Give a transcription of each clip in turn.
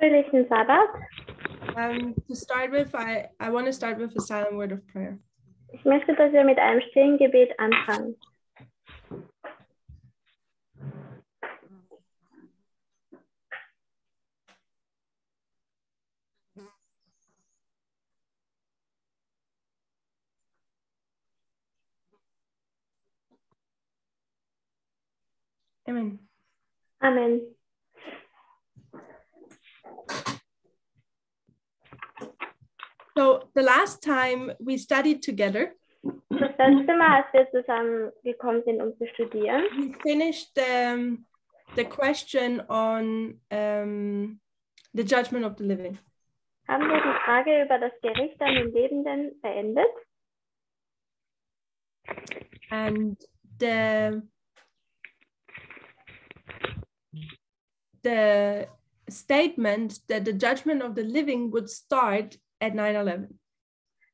Fröhlichen Sabbat. To start with, I want to start with a silent word of prayer. Ich möchte, dass wir mit einem stillen Gebet anfangen. Amen. Amen. So the last time we studied together, Das letzte Mal, als wir zusammengekommen sind, um zu studieren, we finished the question on the judgment of the living. haben wir die Frage über das Gericht an den Lebenden beendet. And the statement that the judgment of the living would start at 9/11.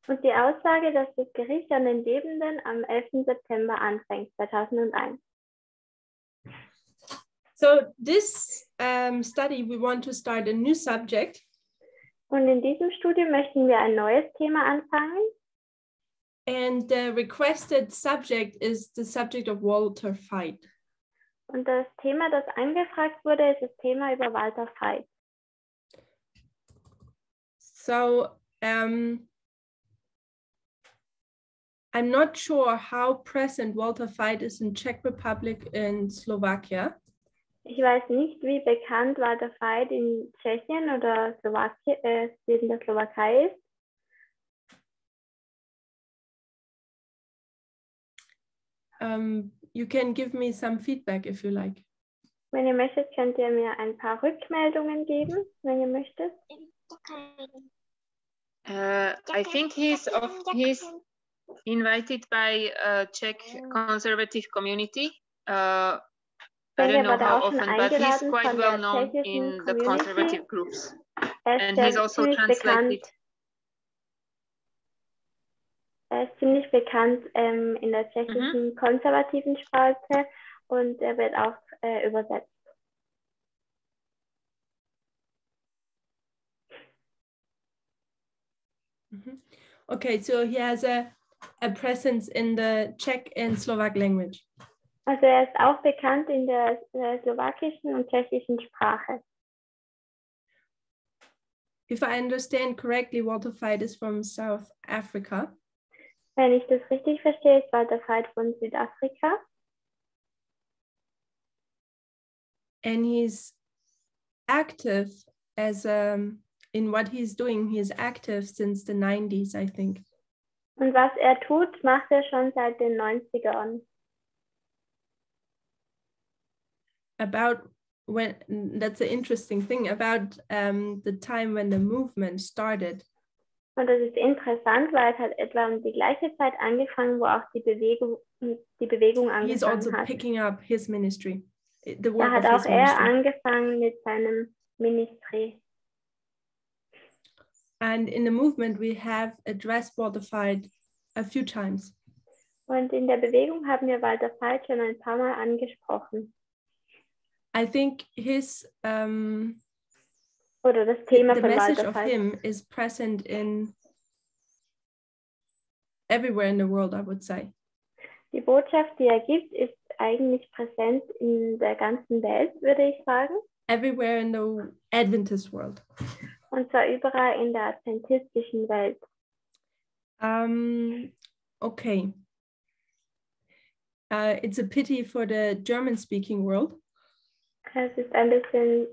Und die Aussage, dass das Gericht an den Lebenden am 11. September anfängt, 2001. So this study, we want to start a new subject. Und in diesem Studium möchten wir ein neues Thema anfangen. And the requested subject is the subject of Walter Veith. Und das Thema, das angefragt wurde, ist das Thema über Walter Veith. So I'm not sure how present Walter Veith is in Czech Republic and Slovakia. Ich weiß nicht, wie bekannt Walter Veith in Tschechien oder in der Slowakei ist. You can give me some feedback if you like. Wenn ihr möchtet, könnt ihr mir ein paar Rückmeldungen geben, wenn ihr möchtet. I think he's invited by Czech conservative community. I don't know how often, but he's quite well known in the conservative groups. And he's also translated. Er ist ziemlich bekannt in der tschechischen konservativen Spalte und er wird auch übersetzt. Okay, so he has a presence in the Czech and Slovak language. Also er ist auch bekannt in der slowakischen und tschechischen Sprache. If I understand correctly, Walter Veith is from South Africa. Wenn ich das richtig verstehe, ist Walter Veith von Südafrika. And he's active as in what he's doing. He's active since the 90s, I think. Und was er tut, macht er schon seit den 90ern. About when, that's an interesting thing, about the time when the movement started. Und das ist interessant, weil es hat etwa um die gleiche Zeit angefangen, wo auch die Bewegung He's also angefangen hat. picking up his ministry. The Da work hat of auch his er ministry. angefangen mit seinem Ministry. And in the movement, we have addressed Walter Veith a few times. Und in der Bewegung haben wir Walter Veith schon ein paar Mal angesprochen. I think his Oder das Thema the von message Walter of Veith. him is present in everywhere in the world, I would say. Die Botschaft, die er gibt, ist eigentlich präsent in der ganzen Welt, würde ich sagen. Everywhere in the Adventist world. Und zwar überall in der adventistischen Welt. Okay. It's a pity for the German-speaking world. Es ist ein bisschen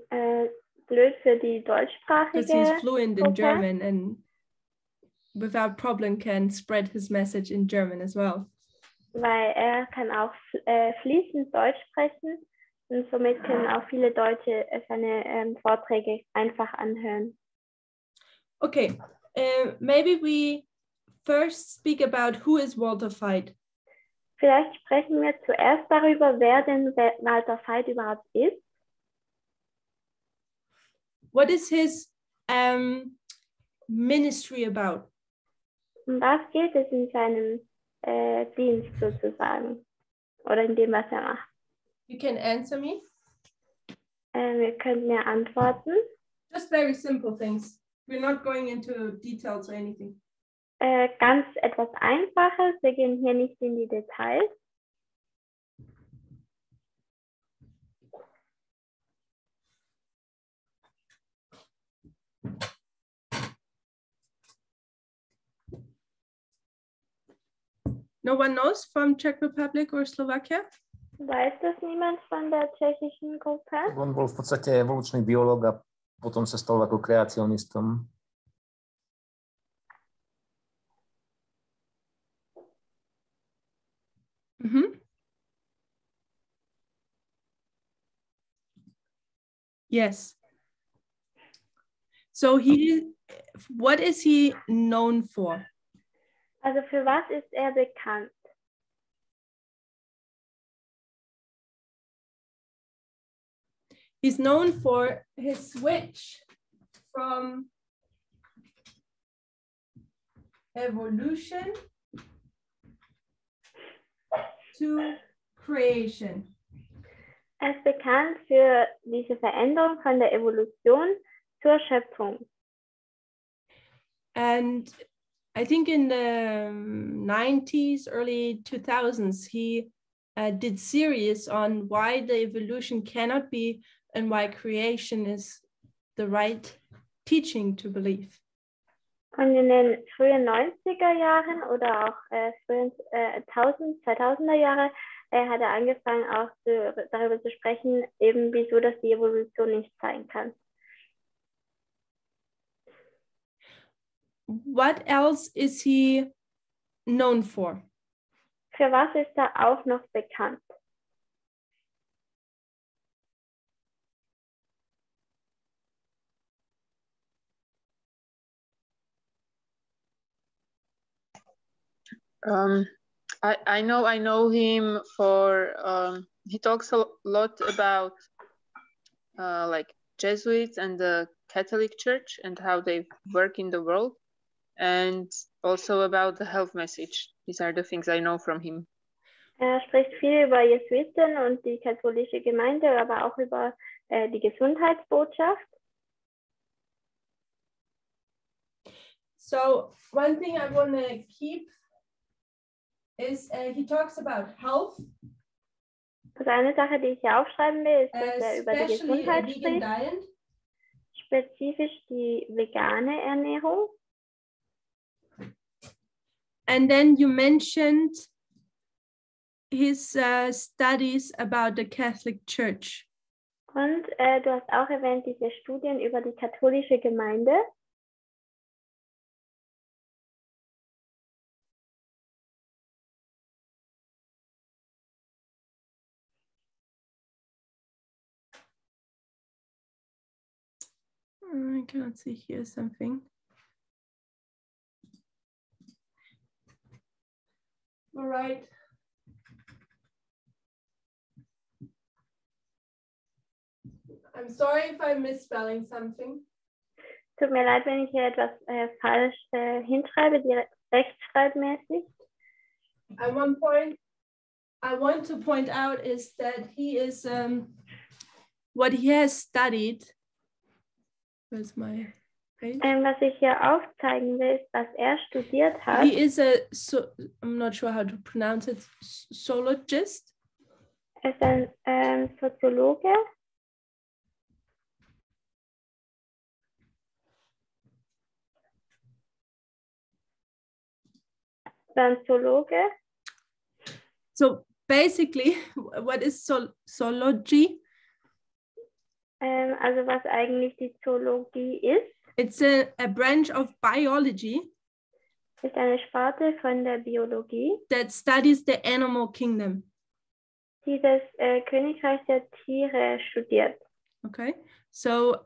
blöd für die Because deutschsprachige he's fluent in Gruppe, German and without problem can spread his message in German as well. weil er kann auch fließend Deutsch sprechen und somit können auch viele Deutsche seine Vorträge einfach anhören. Okay, maybe we first speak about who is Walter Veith. Vielleicht sprechen wir zuerst darüber, wer denn Walter Veith überhaupt ist. What is his ministry about? Um was geht es in seinem Dienst sozusagen? Oder in dem, was er macht? You can answer me. Wir können ja antworten. just very simple things. We're not going into details or anything. Ganz etwas Einfaches. Wir gehen hier nicht in die Details. No one knows from Czech Republic or Slovakia? Weiß das niemand von der tschechischen Gruppe? On bol v podstate evolučný biológ a potom sa stal ako kreacionistom. Mm-hmm. Yes. So what is he known for? Also für was ist er bekannt? He's known for his switch from evolution to creation. Er ist bekannt für diese Veränderung von der Evolution zur Schöpfung. And I think in the 90s, early 2000s, he did series on why the evolution cannot be and why creation is the right teaching to believe. Und in den frühen 90er Jahren oder auch frühen 2000er Jahre hat er angefangen auch darüber zu sprechen, eben wieso das die Evolution nicht sein kann. What else is he known for? Für was ist er auch noch bekannt? I know him for he talks a lot about like Jesuits and the Catholic Church and how they work in the world, and also about the health message. These are the things I know from him. Er spricht viel über Jesuiten und die katholische Gemeinde, aber auch über die Gesundheitsbotschaft. So one thing I want to keep is he talks about health. Also eine Sache, die ich hier aufschreiben will, ist, dass er über die Gesundheit spricht. Spezifisch die vegane Ernährung. And then you mentioned his studies about the Catholic Church. Und du hast auch erwähnt diese Studien über die katholische Gemeinde. I cannot see here something. All right. I'm sorry if I'm misspelling something. Tut mir leid, wenn ich hier etwas falsch hinschreibe, rechtschreibmäßig. At one point, I want to point out is that he is what he has studied. Where's my page? Was ich hier aufzeigen will, ist, was er studiert hat. He is I'm not sure how to pronounce it, zoologist. Er ist ein Soziologe. Zoologe. So basically, what is zoology? Also was eigentlich die Zoologie ist. It's a branch of biology. Ist eine Sparte von der Biologie. That studies the animal kingdom. Die das Königreich der Tiere studiert. Okay, so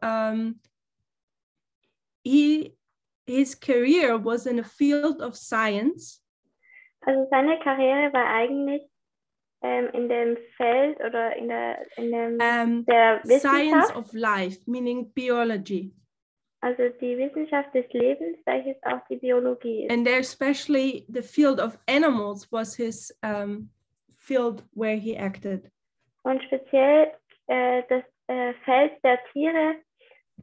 his career was in a field of science. Also seine Karriere war eigentlich in dem Feld oder in der Wissenschaft. Science of life, meaning biology. Also die Wissenschaft des Lebens, welches auch die Biologie ist. And there especially the field of animals was his field where he acted. Und speziell das Feld der Tiere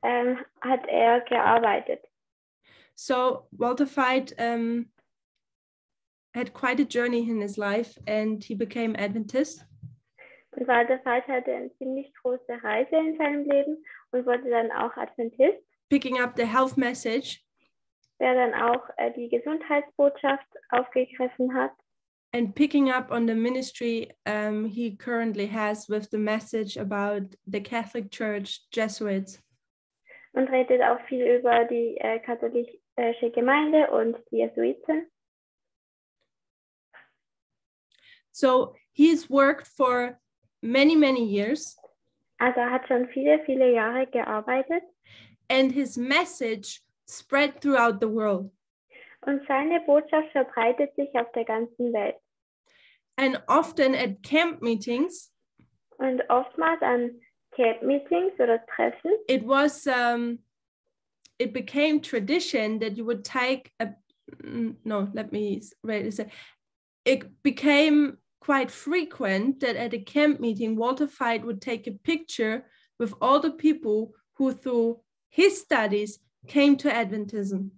hat er gearbeitet. So Walter Veith had quite a journey in his life, and he became Adventist. Und Walter Veith hatte eine ziemlich große Reise in seinem Leben und wurde dann auch Adventist. Picking up the health message. Der dann auch die Gesundheitsbotschaft aufgegriffen hat. And picking up on the ministry he currently has with the message about the Catholic Church Jesuits. Und redet auch viel über die katholische Gemeinde und die Jesuiten. So he's worked for many, many years. Also er hat schon viele, viele Jahre gearbeitet. And his message spread throughout the world. Und seine Botschaft verbreitet sich auf der ganzen Welt. And often at camp meetings. Und oftmals an Camp-Meetings oder Treffen. It became tradition that you would take it became quite frequent that at a camp meeting, Walter Veith would take a picture with all the people who through his studies came to Adventism.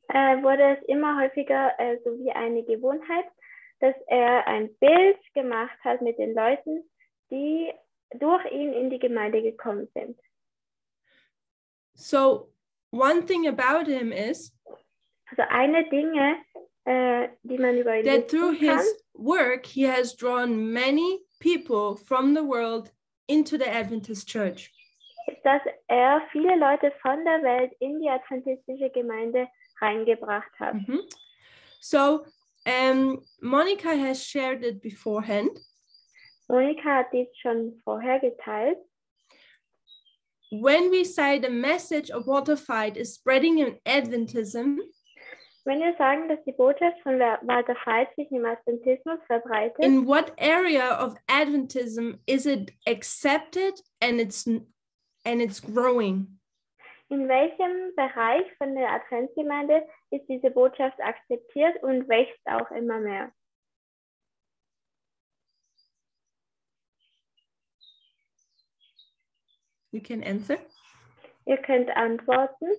Wurde es immer häufiger so wie eine Gewohnheit, dass er ein Bild gemacht hat mit den Leuten, die durch ihn in die Gemeinde gekommen sind. So one thing about him is also eine Dinge, die man über ihn that through wissen kann, his work he has drawn many people from the world into the Adventist Church. Ist, dass er viele Leute von der Welt in die adventistische Gemeinde reingebracht hat. Mm-hmm. So Monica has shared it beforehand. Monika hat dies schon vorher geteilt. When we say the message of Walter Veith is spreading in Adventism, wenn wir sagen, dass die Botschaft von Walter Veith sich im Adventismus verbreitet, in what area of Adventism is it accepted and it's growing? In welchem Bereich von der Adventsgemeinde ist diese Botschaft akzeptiert und wächst auch immer mehr? You can answer. Ihr könnt antworten.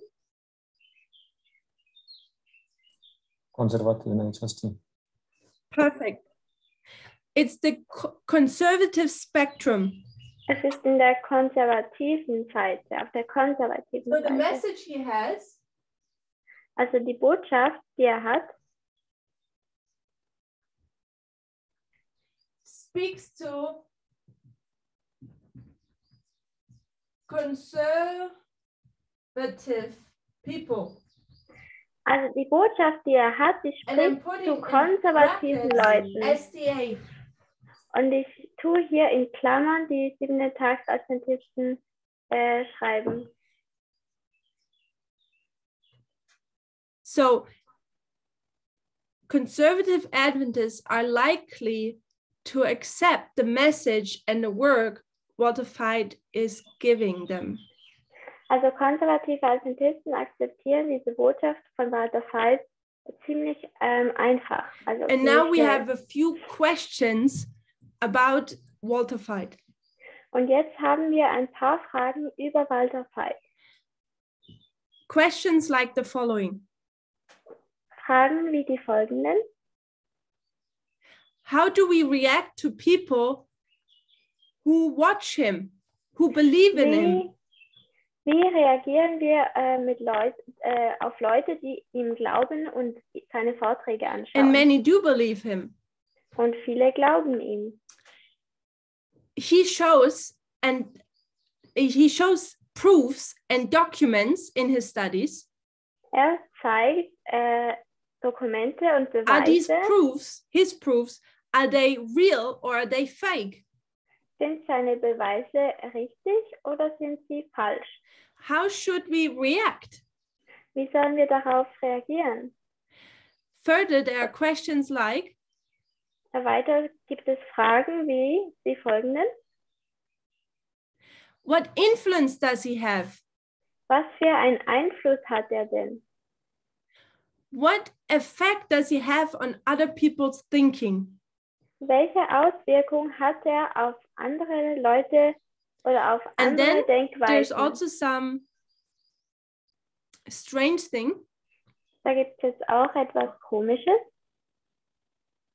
Konservatywnej części. Perfect. It's the conservative spectrum. Es ist in der konservativen Seite, auf der konservativen So the Seite. message he has, also die Botschaft, die er hat, speaks to conservative people. also die Botschaft, die er hat, die spricht zu konservativen Leuten. SDA. Und ich tue hier in Klammern die 7-Tags-Adventisten schreiben. So, conservative Adventists are likely to accept the message and the work Walter Veith is giving them. Also konservative Adventisten akzeptieren diese Botschaft von Walter Veith ziemlich einfach. Also and now we have a few questions about Walter Veith. Und jetzt haben wir ein paar Fragen über Walter Veith. Questions like the following. Fragen wie die folgenden. How do we react to people who watch him, who believe in him? Wie reagieren wir auf Leute, die ihm glauben und seine Vorträge anschauen? And many do believe him. Und viele glauben ihm. He shows proofs and documents in his studies. Er zeigt Dokumente und Beweise. Are these proofs, his proofs, are they real or are they fake? Sind seine Beweise richtig oder sind sie falsch? How should we react? Wie sollen wir darauf reagieren? Further, there are questions like, weiter gibt es Fragen wie die folgenden. What influence does he have? Was für einen Einfluss hat er denn? What effect does he have on other people's thinking? Welche Auswirkung hat er auf andere Leute oder auf andere Denkweisen? There's also some strange thing. Da gibt es jetzt auch etwas Komisches.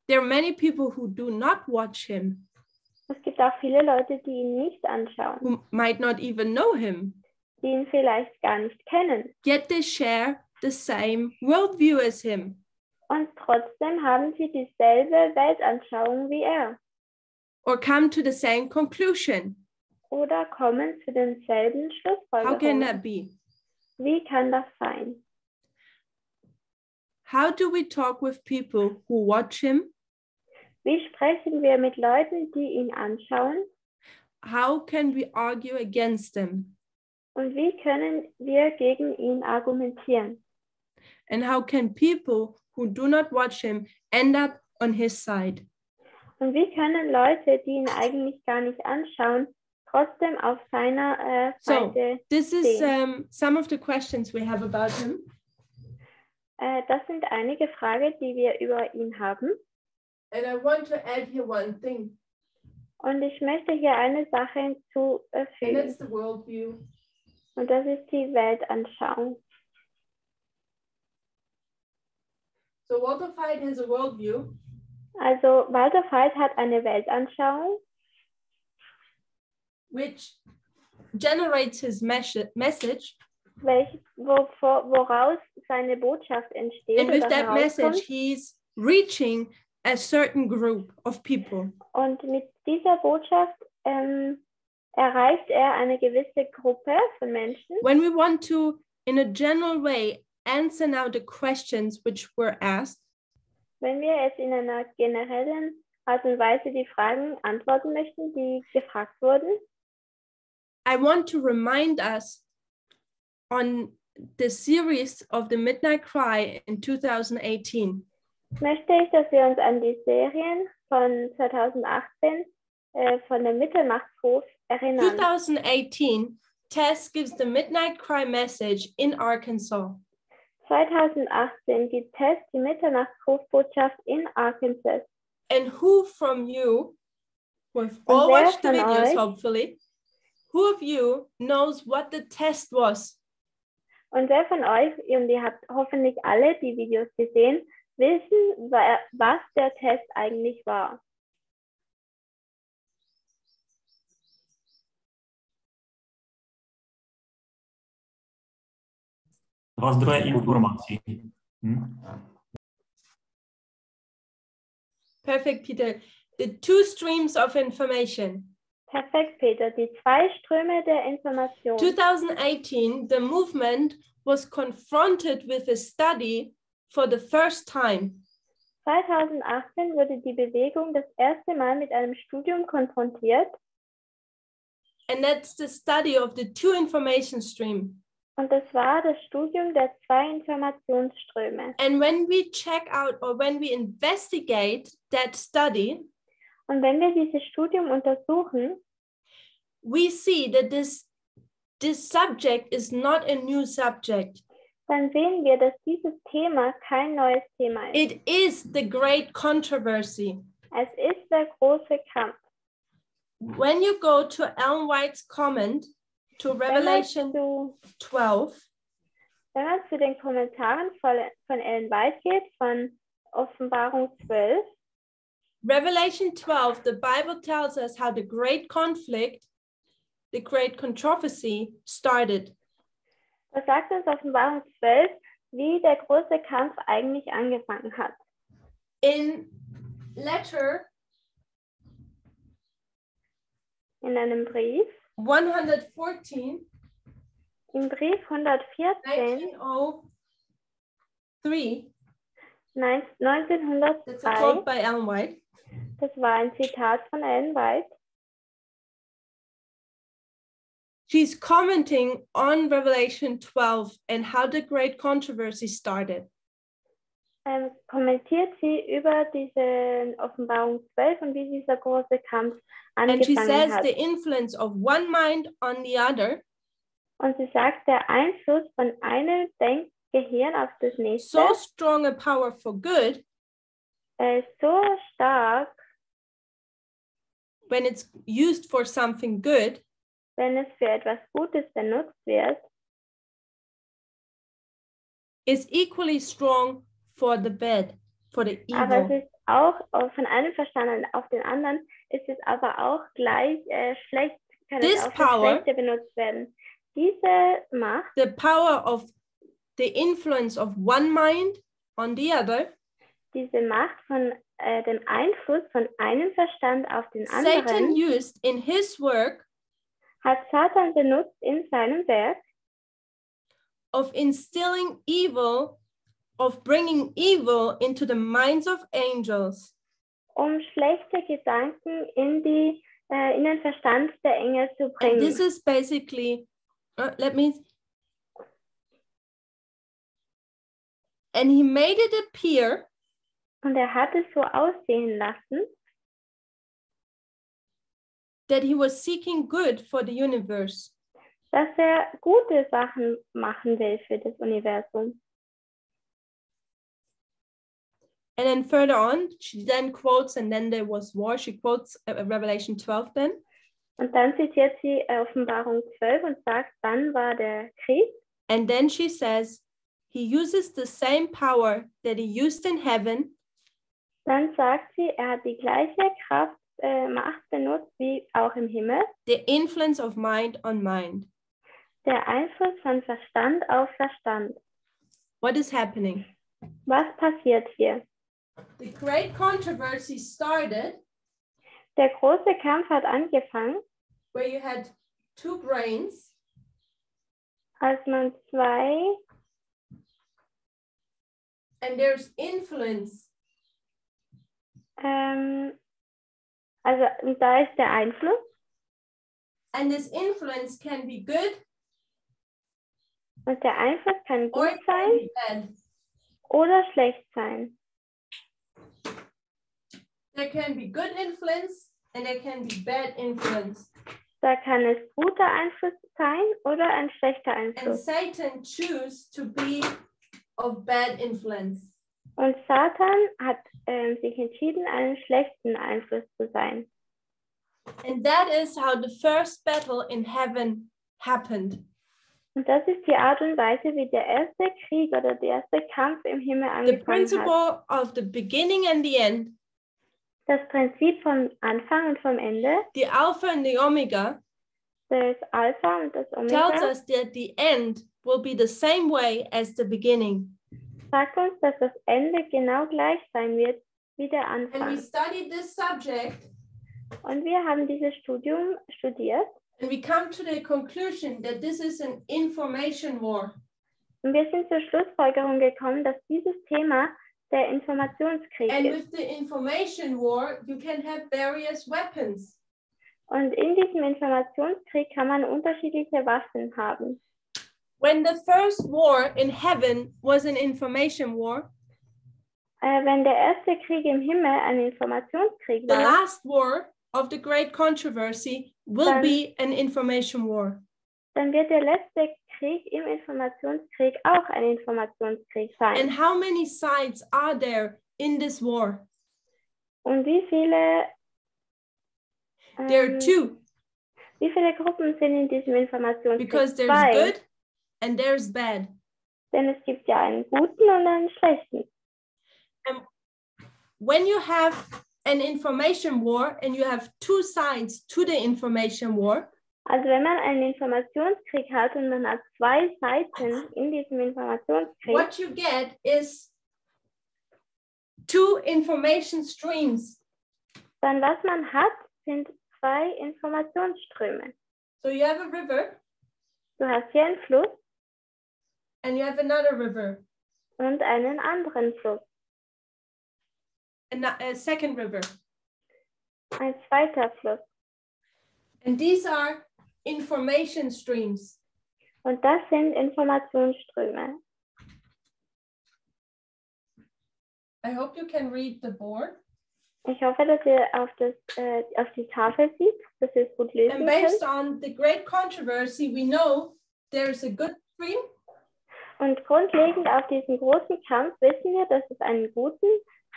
There are many people who do not watch him. Es gibt auch viele Leute, die ihn nicht anschauen, Who might not even know him. die ihn vielleicht gar nicht kennen. Yet they share the same worldview as him. Und trotzdem haben sie dieselbe Weltanschauung wie er. Or come to the same conclusion. Oder kommen zu denselben How can Schlussfolgerungen. that be? Wie kann das sein? How do we talk with people who watch him? Wie sprechen wir mit Leuten, die ihn anschauen? How can we argue against them? Und wie können wir gegen ihn argumentieren? And how can people who do not watch him end up on his side? Und wie können Leute, die ihn eigentlich gar nicht anschauen, trotzdem auf seiner Seite This is stehen? some of the questions we have about him. Das sind einige Fragen, die wir über ihn haben. And I want to add here one thing. Und ich möchte hier eine Sache And hinzufügen. that's the worldview. Und das ist die Weltanschauung. So Walter Veith has a worldview. Also Walter Veith hat eine Weltanschauung, Which generates his message. woraus seine Botschaft entsteht. And with oder that message, herauskommt. he's reaching a certain group of people. Und mit dieser Botschaft erreicht er eine gewisse Gruppe von Menschen. When we want to, in a general way, answer now the questions which were asked, Wenn wir jetzt in einer generellen Art und Weise die Fragen antworten möchten, die gefragt wurden, I want to remind us on the series of the Midnight Cry in 2018. möchte ich, dass wir uns an die Serien von 2018 von der Mitternachthof erinnern. 2018, Tess gives the Midnight Cry message in Arkansas. 2018 gibt Tess die Mitternachtshofbotschaft in Arkansas. And who from you, who have Und all wer watched the von videos, euch- hopefully, who of you knows what the test was? Und wer von euch, und ihr habt hoffentlich alle die Videos gesehen, wissen, was der Test eigentlich war. Dva zdroje informací. Perfect, Peter. The two streams of information. Perfekt, Peter. Die zwei Ströme der Information. 2018, the movement was confronted with a study for the first time. 2018 wurde die Bewegung das erste Mal mit einem Studium konfrontiert. And that's the study of the two information streams. Und das war das Studium der zwei Informationsströme. And when we check out or when we investigate that study, Und wenn wir dieses Studium untersuchen, we see that this subject is not a new subject. dann sehen wir, dass dieses Thema kein neues Thema ist. It is the great controversy. Es ist der große Kampf. When you go to Ellen White's comment to Revelation 12, Wenn man zu den Kommentaren von Ellen White geht, von Offenbarung 12, Revelation 12, the Bible tells us how the great conflict, the great controversy started. da sagt uns Offenbarung 12, wie der große Kampf eigentlich angefangen hat. In letter In einem Brief, 114, im Brief 114, 1903, that's a 1903, quote by Ellen White. das war ein Zitat von Ellen White. She's commenting on Revelation 12 and how the great controversy started. Kommentiert sie über diese Offenbarung 12 und wie dieser große Kampf And she angefangen says hat. the influence of one mind on the other, Und sie sagt, der Einfluss von einem Denkgehirn auf das nächste so strong a power for good, ist so stark, when it's used for something good, wenn es für etwas Gutes benutzt wird, is equally strong for the bad, for the evil. Aber es ist auch von einem Verstand auf den anderen, ist es aber auch gleich schlecht, kann es auch für Schlechte benutzt werden. Diese Macht, the power of the influence of one mind on the other, diese Macht von dem Einfluss von einem Verstand auf den anderen, Satan used in his work, hat Satan benutzt in seinem Werk, of instilling evil, of bringing evil into the minds of angels, schlechte Gedanken in den Verstand der Engel zu bringen. and this is basically, and he made it appear, und hat es so aussehen lassen, that he was seeking good for the universe. Dass gute Sachen machen will für das Universum. And then further on, she then quotes, and then there was war. She quotes Revelation 12 then. Und dann zitiert sie Offenbarung 12 und sagt, dann war der Krieg. And then she says, he uses the same power that he used in heaven. Dann sagt sie, hat die gleiche Kraft, Macht benutzt wie auch im Himmel. The influence of mind on mind. Der Einfluss von Verstand auf Verstand. What is happening? Was passiert hier? The great controversy started. Der große Kampf hat angefangen. Where you had two brains. Als man zwei. And there's influence. Also da ist der Einfluss. And this influence can be good. Und der Einfluss kann gut sein oder schlecht sein. There can be good influence and there can be bad influence. Da kann es guter Einfluss sein oder ein schlechter Einfluss. And Satan choose to be of bad influence. Und Satan hat sich entschieden, einen schlechten Einfluss zu sein. And that is how the first battle in heaven happened. Und das ist die Art und Weise, wie der erste Krieg oder der erste Kampf im Himmel angefangen hat. The principle of the beginning and the end. Das Prinzip vom Anfang und vom Ende. The Alpha and the Omega. Das Alpha und das Omega. Tells us that the end will be the same way as the beginning. Sagt uns, dass das Ende genau gleich sein wird wie der Anfang. And we studied this subject. Und wir haben dieses Studium studiert. And we come to the conclusion that this is an information war. Und wir sind zur Schlussfolgerung gekommen, dass dieses Thema der Informationskrieg And ist. with the information war, you can have various weapons. Und in diesem Informationskrieg kann man unterschiedliche Waffen haben. When the first war in heaven was an information war, wenn der erste Krieg im Himmel ein Informationskrieg the war, last war of the great controversy will be an information war. Dann wird der letzte Krieg im Informationskrieg auch ein Informationskrieg sein. And how many sides are there in this war? Und wie viele There are two. Wie viele Gruppen sind in diesem Informationskrieg? Because there's Zwei. good and there's bad. Denn es gibt ja einen guten und einen schlechten. And when you have an information war and you have two sides to the information war, Also wenn man einen Informationskrieg hat und man hat zwei Seiten in diesem Informationskrieg, what you get is two information streams. dann was man hat, sind zwei Informationsströme. So you have a river. Du hast hier einen Fluss And you have another river. und einen anderen Fluss. And a second river. Ein zweiter Fluss. And these are information streams. Und das sind Informationsströme. I hope you can read the board. Ich hoffe, dass ihr auf die Tafel sieht, dass ihr es gut lesen And based könnt. on the great controversy, we know there's a good stream. Und grundlegend auf diesen großen Kampf wissen wir, dass es einen guten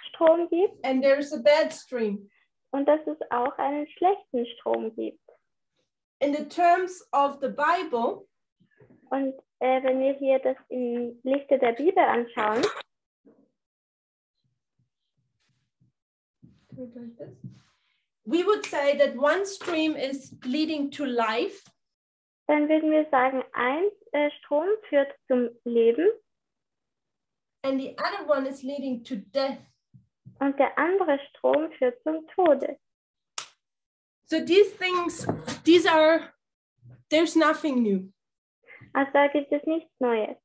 Strom gibt And there's a bad stream. und dass es auch einen schlechten Strom gibt. In the terms of the Bible, Und wenn wir hier das im Lichte der Bibel anschauen, we would say that one stream is leading to life. Dann würden wir sagen, ein Strom führt zum Leben. And the other one is leading to death. Und der andere Strom führt zum Tode. So there's nothing new. Also da gibt es nichts Neues.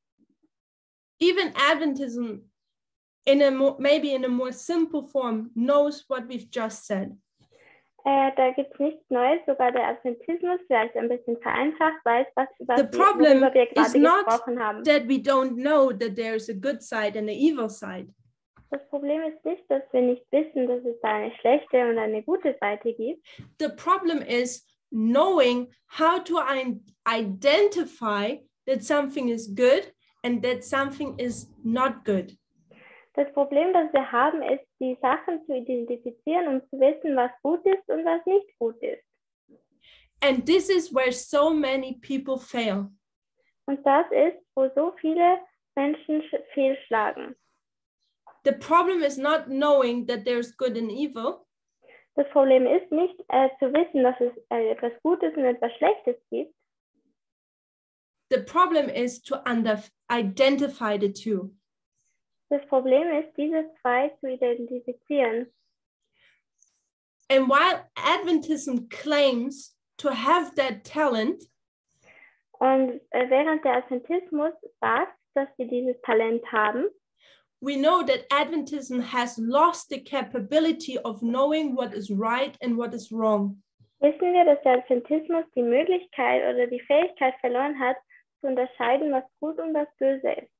Even Adventism, maybe in a more simple form, knows what we've just said. Da gibt es nichts Neues, sogar der Adventismus, vielleicht ein bisschen vereinfacht, weiß, worüber wir gerade gesprochen haben. That we don't know that there's a good side and an evil side. Das Problem ist nicht, dass wir nicht wissen, dass es da eine schlechte und eine gute Seite gibt. The problem is knowing how to identify that something is good and that something is not good. Das Problem, das wir haben, ist, die Sachen zu identifizieren und zu wissen, was gut ist und was nicht gut ist. And this is where so many people fail. Und das ist, wo so viele Menschen fehlschlagen. The problem is not knowing that there's good and evil. Das Problem ist nicht zu wissen, dass es etwas Gutes und etwas Schlechtes gibt. The problem is to identify the two. Das Problem ist, diese zwei zu identifizieren. And while Adventism claims to have that talent, und während der Adventismus sagt, dass sie dieses Talent haben, we know that Adventism has lost the capability of knowing what is right and what is wrong. Wissen wir, dass der Adventismus die Möglichkeit oder die Fähigkeit verloren hat, zu unterscheiden, was gut und was böse ist.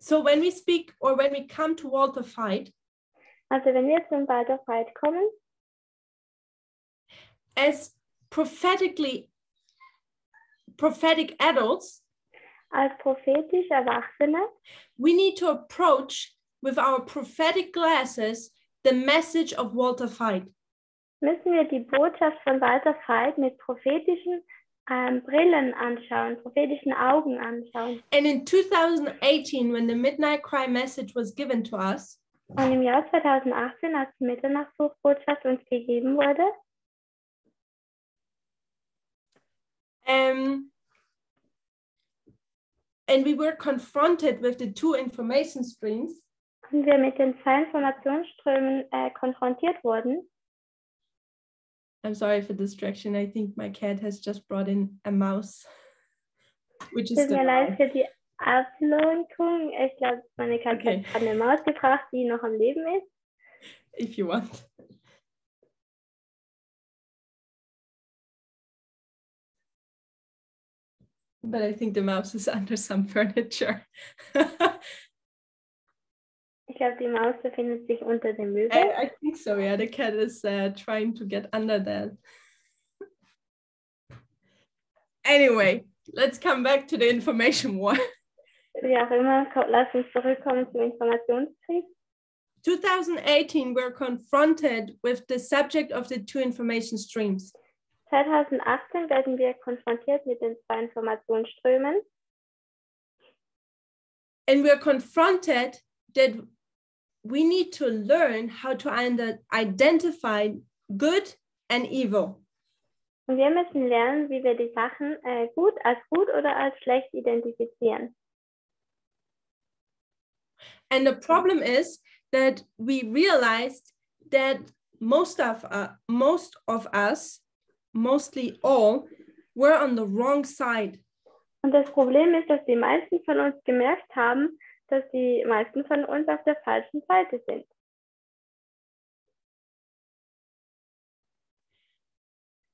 So when we speak or when we come to Walter Veith, also wenn wir zum Walter Veith kommen, as prophetic adults, als prophetisch Erwachsene, we need to approach with our prophetic glasses the message of Walter Veith. Müssen wir die Botschaft von Walter Veith mit prophetischen Brillen anschauen, prophetischen Augen anschauen. And in 2018, when the Midnight Cry message was given to us, und im Jahr 2018, als die Mitternachtsrufbotschaft uns gegeben wurde, and we were confronted with the two information streams. Und wir mit den zwei Informationsströmen konfrontiert wurden. I'm sorry for distraction. I think my cat has just brought in a mouse, which is. Tut mir leid für die Ablenkung. Ich glaube, meine Katze hat eine Maus gebracht, die noch am Leben ist. If you want. But I think the mouse is under some furniture. Ich glaube, die Maus befindet sich unter dem Möbel. I think so, yeah. The cat is trying to get under that. Anyway, let's come back to the information war. Wie auch immer, lass uns zurückkommen zum Informationskrieg. 2018, we're confronted with the subject of the two information streams. 2018 werden wir konfrontiert mit den zwei Informationsströmen. And we're confronted that we need to learn how to identify good and evil. Und wir müssen lernen, wie wir die Sachen gut oder als schlecht identifizieren. And the problem is that we realized that most of us, mostly all, were on the wrong side. Und das Problem ist, dass die meisten von uns gemerkt haben, dass die meisten von uns auf der falschen Seite sind.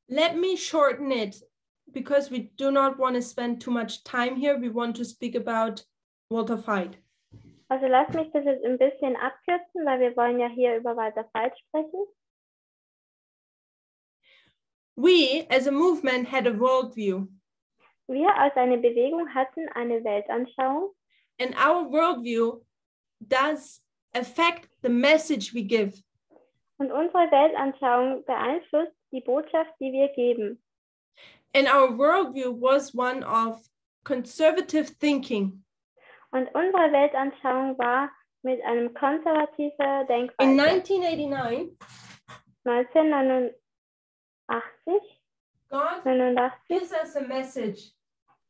Let me shorten it, because we do not want to spend too much time here. We want to speak about Walter Veith. Also lass mich das jetzt ein bisschen abkürzen, weil wir wollen ja hier über Walter Veith sprechen. We, as a movement, had a worldview. Wir als eine Bewegung hatten eine Weltanschauung. And our worldview does affect the message we give. Und unsere Weltanschauung beeinflusst die Botschaft, die wir geben. And our worldview was one of conservative thinking. Und unsere Weltanschauung war mit einem konservativen Denkweise. In 1989, 1989, God gives us a message.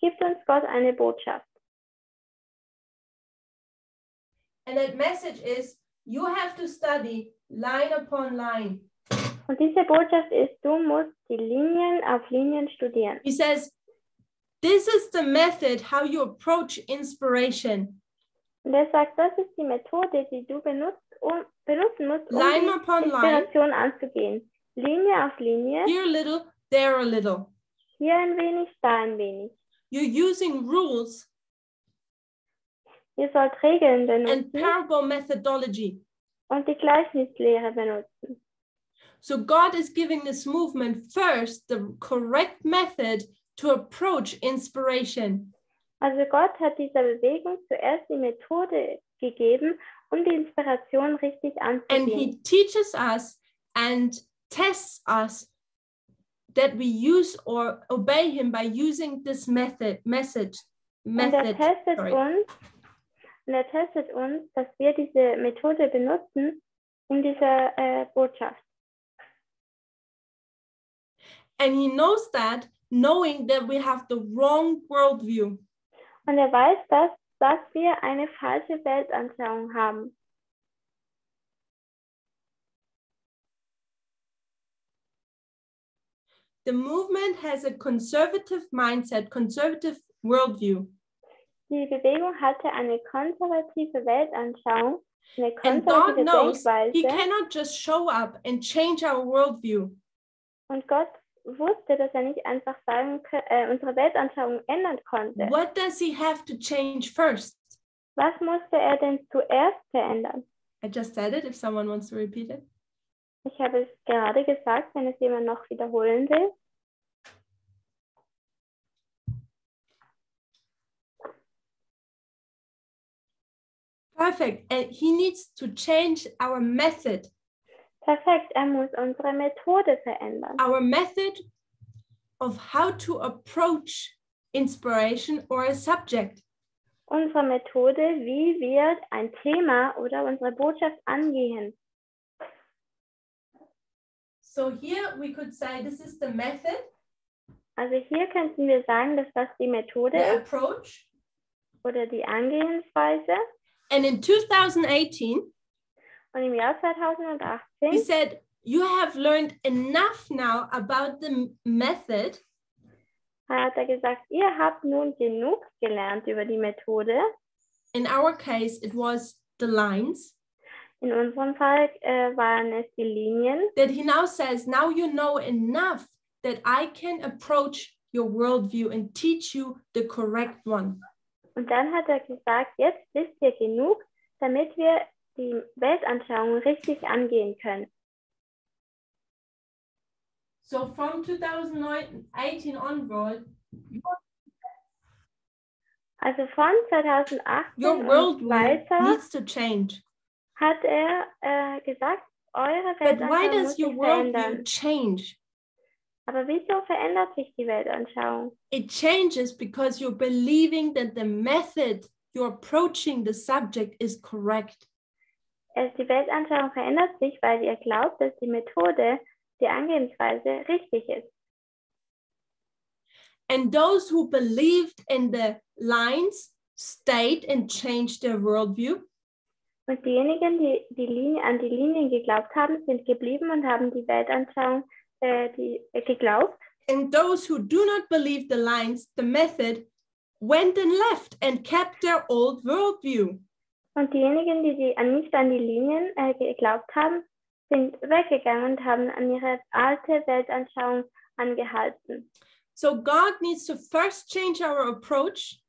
Gibt uns Gott eine Botschaft. And that message is, you have to study line upon line. Und diese Botschaft ist, du musst die Linien auf Linien studieren. He says, this is the method how you approach inspiration. Und er sagt, das ist die Methode, die du benutzen musst, um Line die upon Inspiration anzugehen. Linie auf Linie. Here a little, there a little. Hier ein wenig, da ein wenig. You're using rules Ihr sollt Regeln and benutzen parable methodology. und die Gleichnislehre benutzen. So God is giving this movement first the correct method to approach inspiration. Also Gott hat dieser Bewegung zuerst die Methode gegeben, um die Inspiration richtig And anzugehen. he teaches us and tests us that we use or obey him by using this method. Und er testet uns, dass wir diese Methode benutzen in dieser Botschaft. And he knows that, knowing that we have the wrong worldview. Und er weiß, dass wir eine falsche Weltanschauung haben. The movement has a conservative mindset, conservative worldview. Die Bewegung hatte eine konservative Weltanschauung, eine And God konservative knows Denkweise. he cannot just show up and change our worldview. Und Gott wusste, dass er nicht einfach unsere Weltanschauung ändern konnte. What does he have to change first? Was musste er denn zuerst verändern? I just said it, if someone wants to repeat it. Ich habe es gerade gesagt, wenn es jemand noch wiederholen will. Perfect. And he needs to change our method. Perfekt, er muss unsere Methode verändern. Our method of how to approach inspiration or a subject. Unsere Methode, wie wir ein Thema oder unsere Botschaft angehen. So here we could say this is the method, Also hier könnten wir sagen, dass das die Methode the ist approach. oder die Angehensweise. And in 2018, Und im Jahr he 2018 said, you have learned enough now about the method hat er gesagt, ihr habt nun genug gelernt über die Methode. In our case, it was the lines. In unserem Fall waren es die Linien. That he now says, now you know enough that I can approach your worldview and teach you the correct one. Und dann hat er gesagt, jetzt wisst ihr genug, damit wir die Weltanschauung richtig angehen können. So from 2018 onward, Also von 2018 your und worldview weiter needs to change. hat er gesagt, eure But why Weltanschauung does muss your sich worldview verändern. change? Aber wieso verändert sich die Weltanschauung? It changes because you're believing that the method you're approaching the subject is correct. Die Weltanschauung verändert sich, weil ihr glaubt, dass die Methode, die Angehensweise richtig ist. And those who believed in the lines stayed and changed their worldview. Und diejenigen, die an die Linien geglaubt haben, sind geblieben und haben die Weltanschauung geglaubt. And those who do not believe the lines, the method, went and left and kept their old worldview. Und diejenigen, die nicht an die Linien geglaubt haben, sind weggegangen und haben an ihre alte Weltanschauung angehalten. So God needs to first change our approach.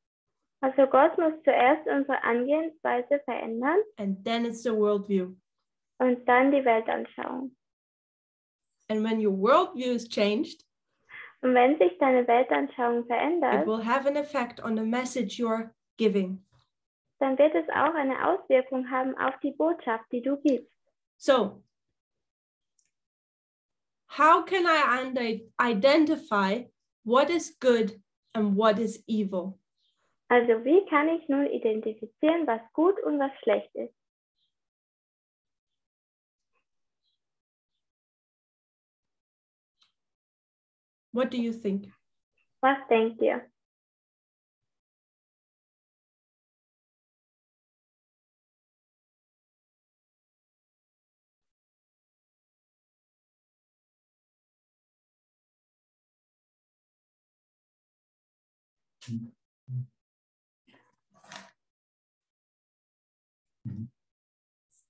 Also Gott muss zuerst unsere Angehensweise verändern And then it's the worldview. und dann die Weltanschauung. And when your worldview is changed, Und wenn sich deine Weltanschauung it verändert, will have an effect on the message you're giving. dann wird es auch eine Auswirkung haben auf die Botschaft, die du gibst. So, how can I identify what is good and what is evil? Also wie kann ich nun identifizieren, was gut und was schlecht ist? What do you think? Was denkt ihr?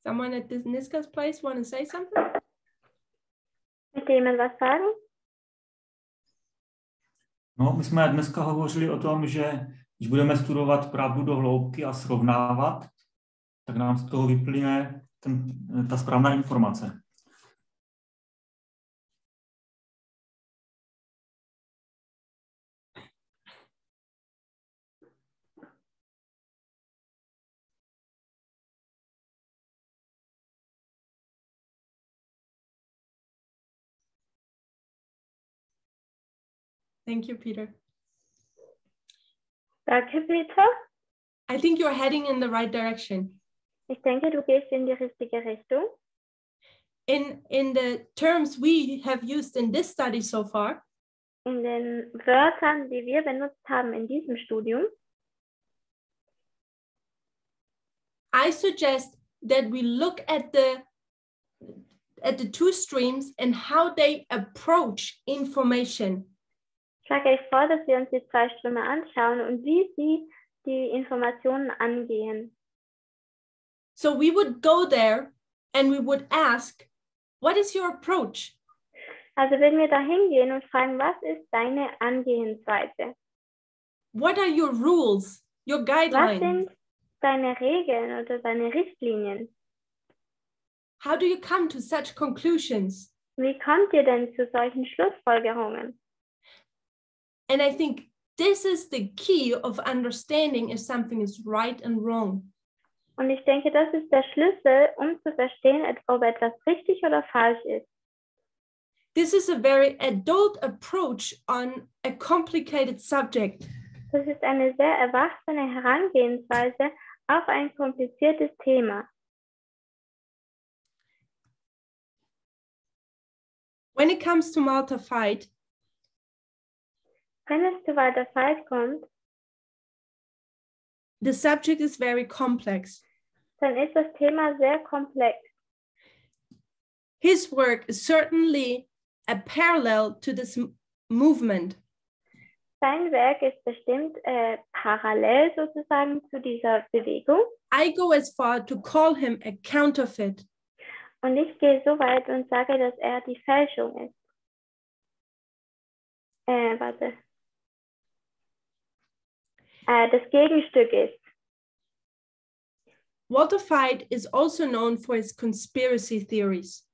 Someone at this Niska's place want to say something? Möchte jemand was sagen? No, my jsme dneska hovořili o tom, že když budeme studovat pravdu do hloubky a srovnávat, tak nám z toho vyplyne ta správná informace. Thank you, Peter. Danke, Peter. I think you're heading in the right direction. Ich denke, du gehst in die richtige Richtung. In the terms we have used in this study so far, In den Wörtern, die wir benutzt haben in diesem Studium, I suggest that we look at the two streams and how they approach information. schlage ich vor, dass wir uns die zwei Ströme anschauen und wie sie die Informationen angehen. So we would go there and we would ask, what is your approach? Also wenn wir da hingehen und fragen, was ist deine Angehensweise? What are your rules, your Was guidelines? sind deine Regeln oder deine Richtlinien? How do you come to such conclusions? Wie kommt ihr denn zu solchen Schlussfolgerungen? And I think this is the key of understanding if something is right and wrong. Und ich denke, das ist der Schlüssel, um zu verstehen, ob etwas richtig oder falsch ist. This is a very adult approach on a complicated subject. Das ist eine sehr erwachsene Herangehensweise auf ein kompliziertes Thema. When it comes to Walter Veith, Wenn es zu Walter Veith kommt, the subject is very complex. dann ist das Thema sehr komplex. His work is certainly a parallel to this movement. Sein Werk ist bestimmt parallel sozusagen zu dieser Bewegung. I go as far to call him a counterfeit. Und ich gehe so weit und sage, dass er die Fälschung ist. Das Gegenstück ist. Walter Veith is also known for his conspiracy theories.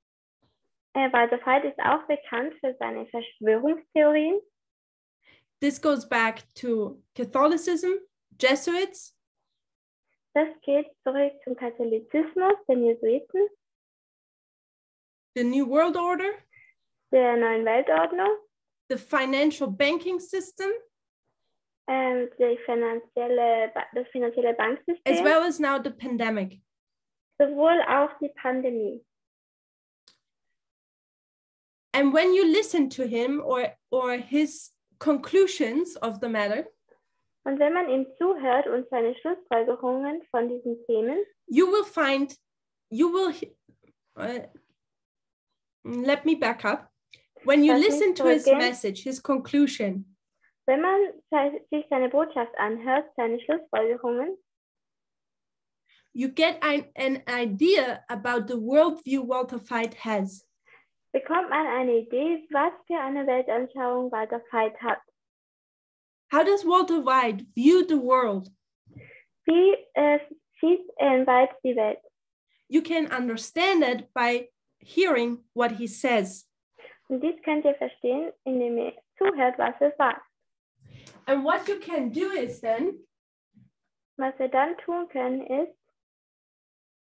Walter Veith ist auch bekannt für seine Verschwörungstheorien. This goes back to Catholicism, Jesuits. Das geht zurück zum Katholizismus, den Jesuiten, the New World Order, der neuen Weltordnung, the financial banking system, das finanzielle Banksystem, as well as now the pandemic. sowohl auch die Pandemie. And when you listen to him or his conclusions of the matter, Und wenn man ihm zuhört und seine Schlussfolgerungen von diesen Themen, let me back up. When you listen to his message, his conclusion, wenn man sich seine Botschaft anhört, seine Schlussfolgerungen, you get an idea about the worldview Walter Veith has. bekommt man eine Idee, was für eine Weltanschauung Walter Veith hat. How does Walter Veith view the world? Wie sieht Veith die Welt? You can understand it by hearing what he says. Und dies könnt ihr verstehen, indem ihr zuhört, was er sagt. And what you can do is then, Was wir dann tun können, ist,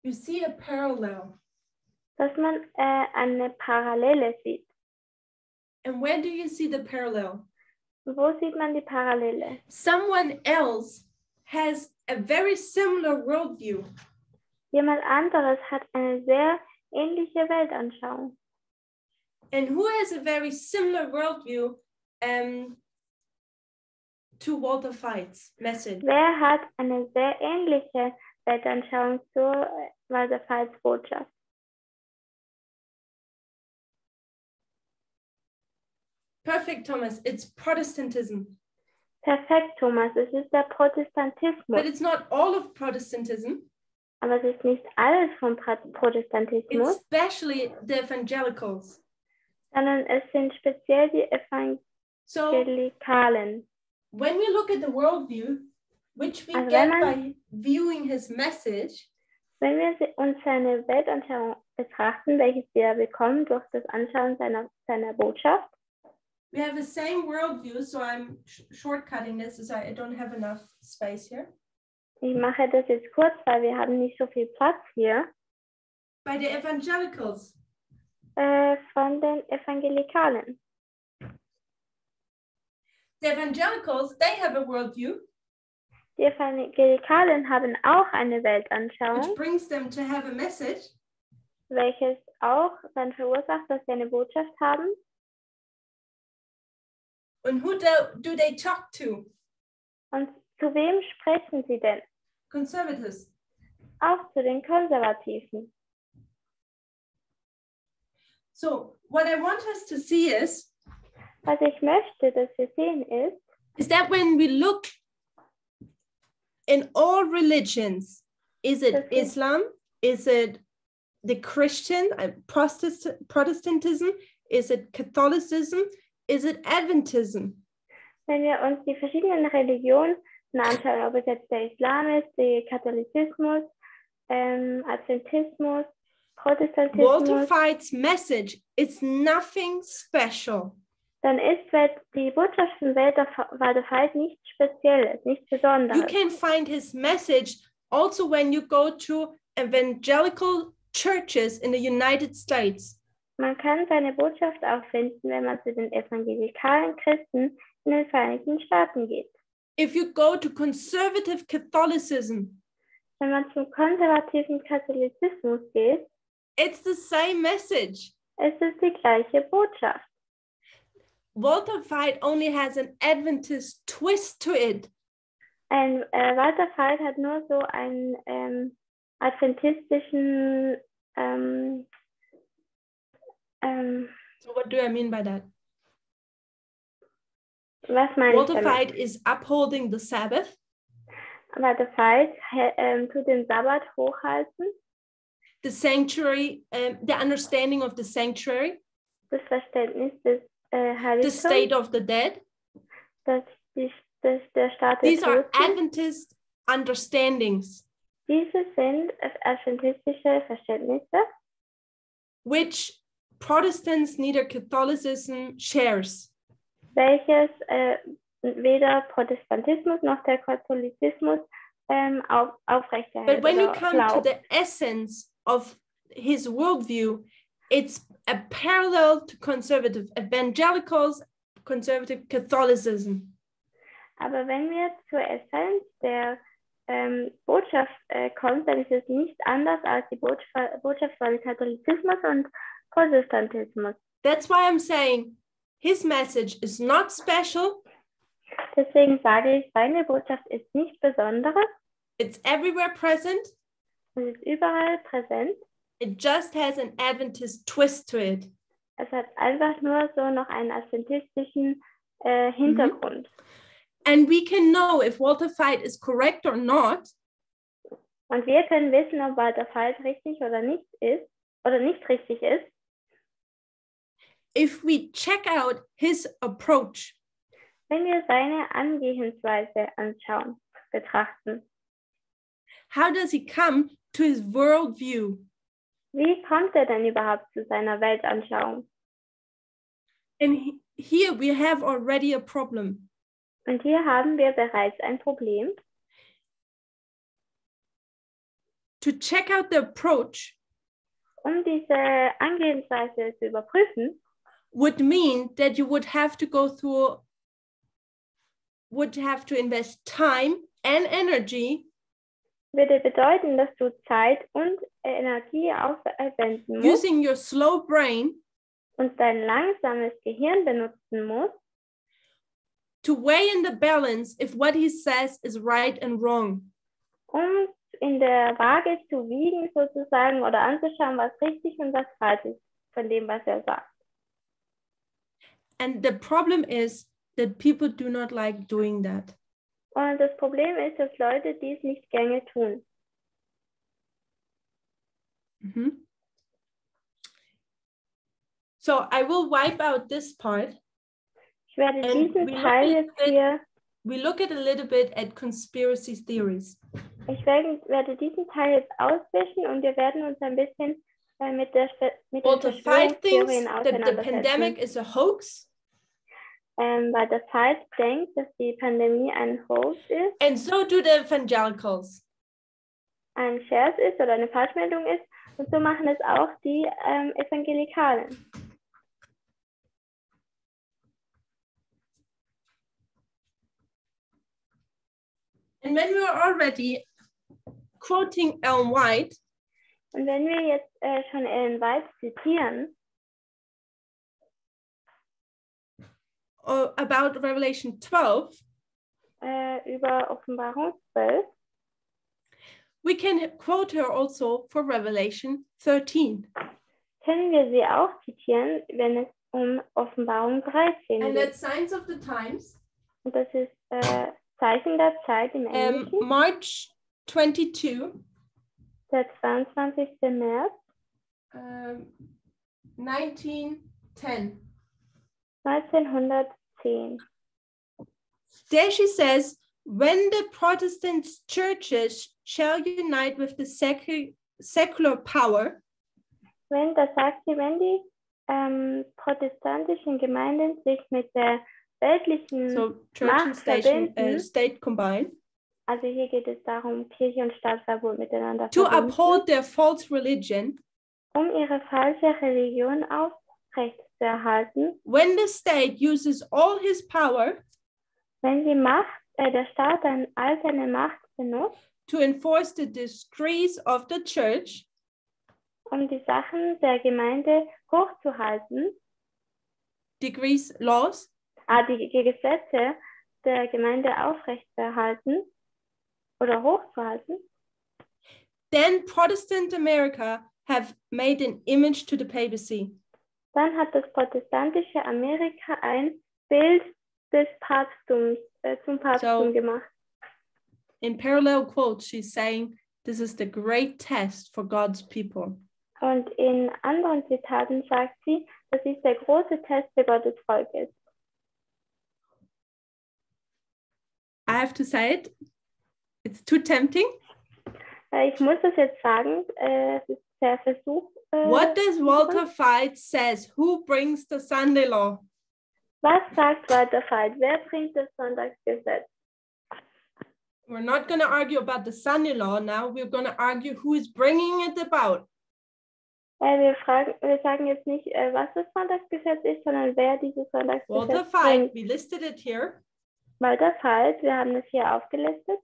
you see a parallel. dass man eine Parallele sieht. And where do you see the parallel? Wo sieht man die Parallele? Someone else has a very similar worldview. Jemand anderes hat eine sehr ähnliche Weltanschauung. And who has a very similar worldview to Walter Veith's message? Wer hat eine sehr ähnliche Weltanschauung zu Walter Veiths Botschaft? Perfect, Thomas. It's Protestantism. Perfekt, Thomas. Es ist der Protestantismus. But it's not all of Protestantism. Aber es ist nicht alles vom Protestantismus. Especially the evangelicals. Sondern es sind speziell die Evangelikalen. So, when we look at the worldview, which we also get by viewing his message, wenn wir uns seine Weltanschauung betrachten, welches wir bekommen durch das Anschauen seiner Botschaft, we have the same worldview, so I'm shortcutting this as I don't have enough space here. Ich mache das jetzt kurz, weil wir haben nicht so viel Platz hier. By the evangelicals. Von den Evangelikalen. The evangelicals, they have a worldview. Die Evangelikalen haben auch eine Weltanschauung, which brings them to have a message, welches auch dann verursacht, dass sie eine Botschaft haben. And who do they talk to? Und zu wem sprechen sie denn? Conservatives. Auch zu den Konservativen. So, what I want us to see is, was ich möchte, dass wir sehen is that when we look in all religions, is it Islam? Is it the Christian, Protestantism? Is it Catholicism? Is it Adventism? Wenn wir uns die verschiedenen Religionen anschauen, ob es jetzt der Islam ist, der Katholizismus, Adventismus, Protestantismus. Walter Veith's message is nothing special. Dann ist die Botschaft von Walter Veith nichts Spezielles, nichts Besonderes. You can find his message also when you go to evangelical churches in the United States. Man kann seine Botschaft auch finden, wenn man zu den evangelikalen Christen in den Vereinigten Staaten geht. If you go to conservative Catholicism, wenn man zum konservativen Katholizismus geht, it's the same message. Es ist die gleiche Botschaft. Walter Veith only has an Adventist twist to it. Walter Veith hat nur so einen adventistischen So what do I mean by that? Was meine Walter ich Veith is upholding the Sabbath. Walter Veith tut den Sabbat hochhalten. The sanctuary, the understanding of the sanctuary. Das Verständnis des Heiligtums. The state of the dead. Der Staat der These are Toten. Adventist understandings. Diese sind adventistische Verständnisse, which Protestants, neither Catholicism shares. Welches weder Protestantismus noch der Katholizismus aufrechterhält. But when you come to the essence of his worldview, it's a parallel to conservative evangelicals, conservative Catholicism. Aber wenn wir zur Essenz der Botschaft kommt, dann ist es nicht anders als die Botschaft von Katholizismus und Protestantismus. That's why I'm saying his message is not special. Deswegen sage ich, seine Botschaft ist nicht Besonderes. It's everywhere present. Es ist überall präsent. It just has an Adventist twist to it. Es hat einfach nur so noch einen adventistischen Hintergrund. And we can know if Walter Veith is correct or not. Und wir können wissen, ob Walter Veith richtig oder nicht ist oder nicht richtig ist. If we check out his approach. Wenn wir seine Angehensweise anschauen, betrachten. How does he come to his worldview? Wie kommt er denn überhaupt zu seiner Weltanschauung? And here we have already a problem. Und hier haben wir bereits ein Problem. To check out the approach, diese Angehensweise zu überprüfen, would mean that you would have to go through would have to invest time and energy würde bedeuten, dass du Zeit und Energie aufwenden musst using your slow brain und dein langsames Gehirn benutzen musst, to weigh in the balance if what he says is right and wrong. um in der Waage zu wiegen sozusagen oder anzuschauen, was richtig und was falsch ist von dem, was er sagt. And the problem is that people do not like doing that. Und das Problem ist, dass Leute dies nicht gerne tun. So I will wipe out this part. Ich werde diesen Teil jetzt hier. We look at a little bit at conspiracy theories. Ich werde diesen Teil jetzt auswischen und wir werden uns ein bisschen mit den Verschwörungstheorien auseinandersetzen. That the pandemic is a hoax. Weil der Veith denkt, dass die Pandemie ein Hoax ist. And so do the evangelicals. Ein Scherz ist oder eine Falschmeldung ist. Und so machen es auch die Evangelikalen. And when we are already quoting Ellen White, und wenn wir jetzt schon Ellen White zitieren, about Revelation 12, über Offenbarung 12, we can quote her also for Revelation 13. Können wir sie auch zitieren, wenn es um Offenbarung 13 And geht. that's Signs of the Times. Und das ist Zeichen der Zeit im Englischen. March 22. Der 22. März. 1910. 1910. There she says, when the Protestant churches shall unite with the secular power, Da sagt sie, wenn die protestantischen Gemeinden sich mit der weltlichen Macht verbinden, state combined, also hier geht es darum, Kirche und Staat miteinander to verbinden, uphold their false religion, um ihre falsche Religion aufrechtzuerhalten, when the state uses all his power, wenn der Staat dann all seine Macht benutzt, to enforce the decrees of the church, um die Sachen der Gemeinde hochzuhalten, decrees, laws, die Gesetze der Gemeinde aufrechtzuerhalten oder hochzuhalten, then Protestant America have made an image to the papacy. Dann hat das protestantische Amerika ein Bild des Papsttums zum Papsttum gemacht. In parallel quotes, she's saying, this is the great test for God's people. Und in anderen Zitaten sagt sie, das ist der große Test für Gottes Volkes. I have to say it. It's too tempting. Ich muss das jetzt sagen, es ist sehr versucht. What does Walter Veith says? Who brings the Sunday law? Was sagt Walter Veith? Wer bringt das Sonntagsgesetz? We're not going to argue about the Sunday law now. We're going to argue who is bringing it about. Wir sagen jetzt nicht, was das Sonntagsgesetz ist, sondern wer dieses Sonntagsgesetz Walter bringt. Veith, we listed it here. Walter Veith, wir haben es hier aufgelistet.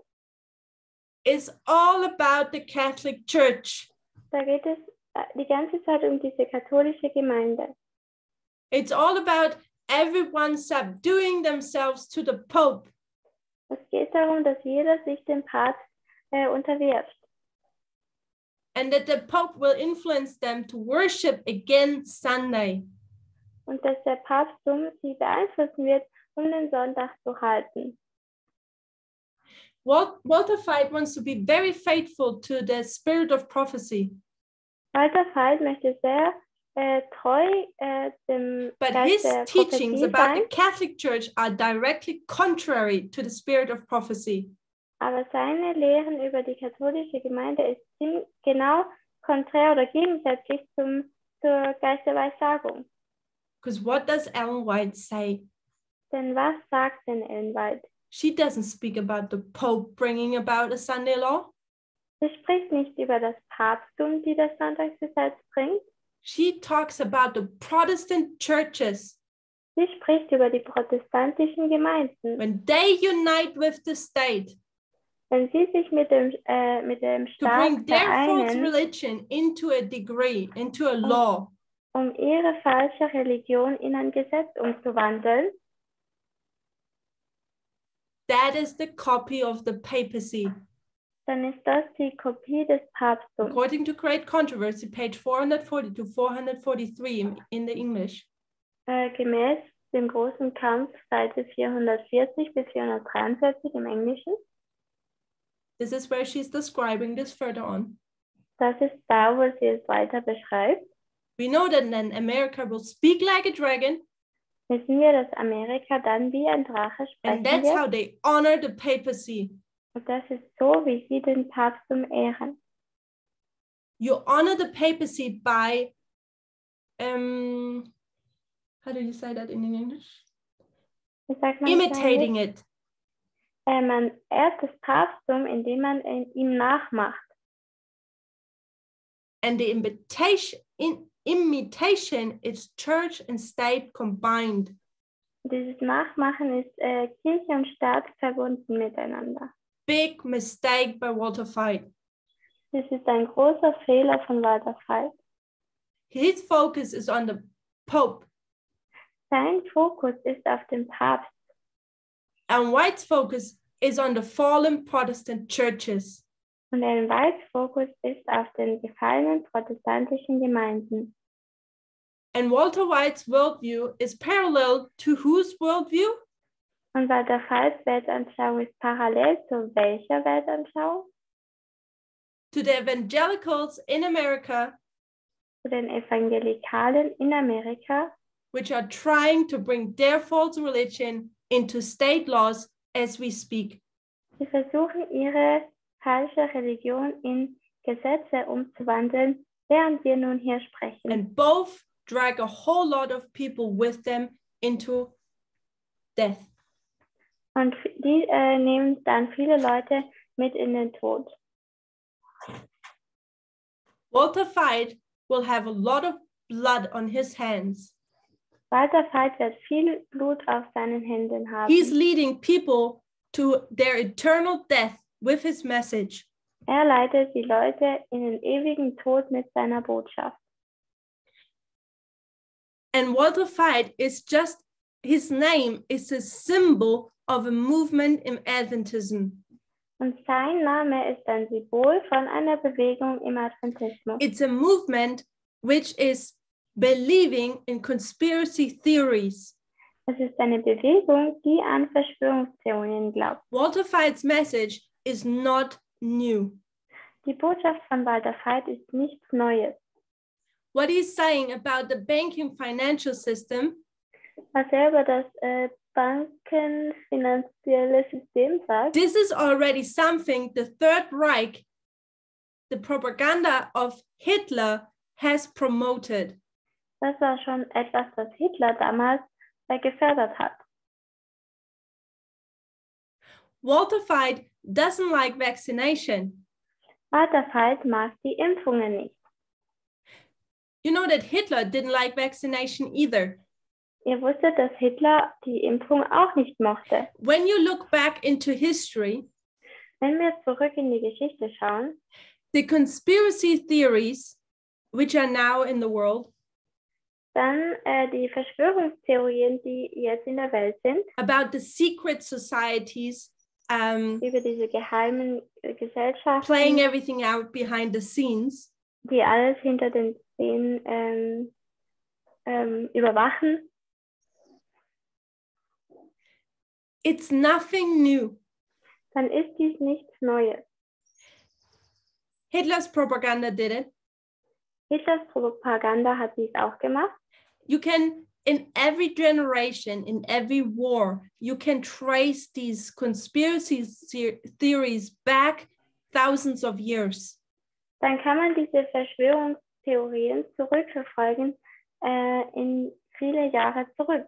Is all about the Catholic Church. Da geht es die ganze Zeit um diese katholische Gemeinde. It's all about everyone subduing themselves to the Pope. Es geht darum, dass jeder sich dem Papst unterwirft. And that the Pope will influence them to worship again Sunday. Und dass der Papsttum sie beeinflussen wird, um den Sonntag zu halten. Walter Veith wants to be very faithful to the spirit of prophecy. Walter Veith möchte sehr treu dem But Geist his der teachings Prophetie about sein, the Catholic Church are directly contrary to the spirit of prophecy. aber seine Lehren über die katholische Gemeinde ist genau konträr oder gegensätzlich zur Geist der Weissagung. Because what does Ellen White say? Denn was sagt denn Ellen White? She doesn't speak about the Pope bringing about a Sunday law. Sie spricht nicht über das Papsttum, die das Sonntagsgesetz bringt. She talks about the Protestant churches. Sie spricht über die protestantischen Gemeinden. When they unite with the state, wenn sie sich mit dem to Staat bring their false vereinen, religion into a degree, into a law, ihre falsche Religion in ein Gesetz umzuwandeln, that is the copy of the papacy. dann ist das die Kopie des Papsttums. According to Great Controversy, page 440 to 443 in the English. Gemäß dem großen Kampf, Seite 440 bis 443 im Englischen. This is where she's describing this further on. Das ist da, wo sie es weiter beschreibt. We know that then America will speak like a dragon. Wissen wir, dass Amerika dann wie ein Drache And sprechen that's wird? how they honor the papacy. Und das ist so, wie sie den Papsttum ehren. You honor the papacy by, how do you say that in English? Wie sagt man Imitating it. Man ehrt das Papsttum, indem man ihm nachmacht. And the imitation is church and state combined. Dieses Nachmachen ist Kirche und Staat verbunden miteinander. Big mistake by Walter Veith. Das ist ein großer Fehler von Walter Veith. His focus is on the Pope. Sein Fokus ist auf dem Papst. And White's focus is on the fallen Protestant churches. Und ein Weits Fokus ist auf den gefallenen protestantischen Gemeinden. And Walter White's worldview is parallel to whose worldview? Und Walter Veiths Weltanschauung ist parallel zu welcher Weltanschauung? To the evangelicals in America, Zu den Evangelikalen in Amerika, which are trying to bring their false religion into state laws as we speak. sie versuchen ihre falsche Religion in Gesetze umzuwandeln, während wir nun hier sprechen. And both drag a whole lot of people with them into death. Und die nehmen dann viele Leute mit in den Tod. Walter Veith will have a lot of blood on his hands. Walter Veith wird viel Blut auf seinen Händen haben. He's leading people to their eternal death with his message. Leitet die Leute in den ewigen Tod mit seiner Botschaft. And Walter Veith is just, his name is a symbol of a movement in Adventism. Und sein Name ist ein Symbol von einer Bewegung im Adventismus. It's a movement which is believing in conspiracy theories. Es ist eine Bewegung, die an Verschwörungstheorien glaubt. Walter Veith's message is not new. Die Botschaft von Walter Veith ist nichts Neues. What he's saying about the banking financial system Was über das bankenfinanzielle System sagt, this is already something the Third Reich, the propaganda of Hitler, has promoted. das war schon etwas, das Hitler damals gefördert hat. Walter Veith doesn't like vaccination. Walter Veith mag die Impfungen nicht. You know that Hitler didn't like vaccination either. Ihr wusstet, dass Hitler die Impfung auch nicht mochte. When you look back into history, Wenn wir zurück in die Geschichte schauen, the conspiracy theories which are now in the world dann die Verschwörungstheorien, die jetzt in der Welt sind, about the secret societies über diese geheimen Gesellschaften, playing everything out behind the scenes, die alles hinter den Szenen überwachen. it's nothing new. Dann ist dies nichts Neues. Hitler's propaganda did it. Hitlers Propaganda hat dies auch gemacht. You can, in every generation, in every war, you can trace these conspiracy theories back thousands of years. Dann kann man diese Verschwörungstheorien zurückverfolgen in viele Jahre zurück.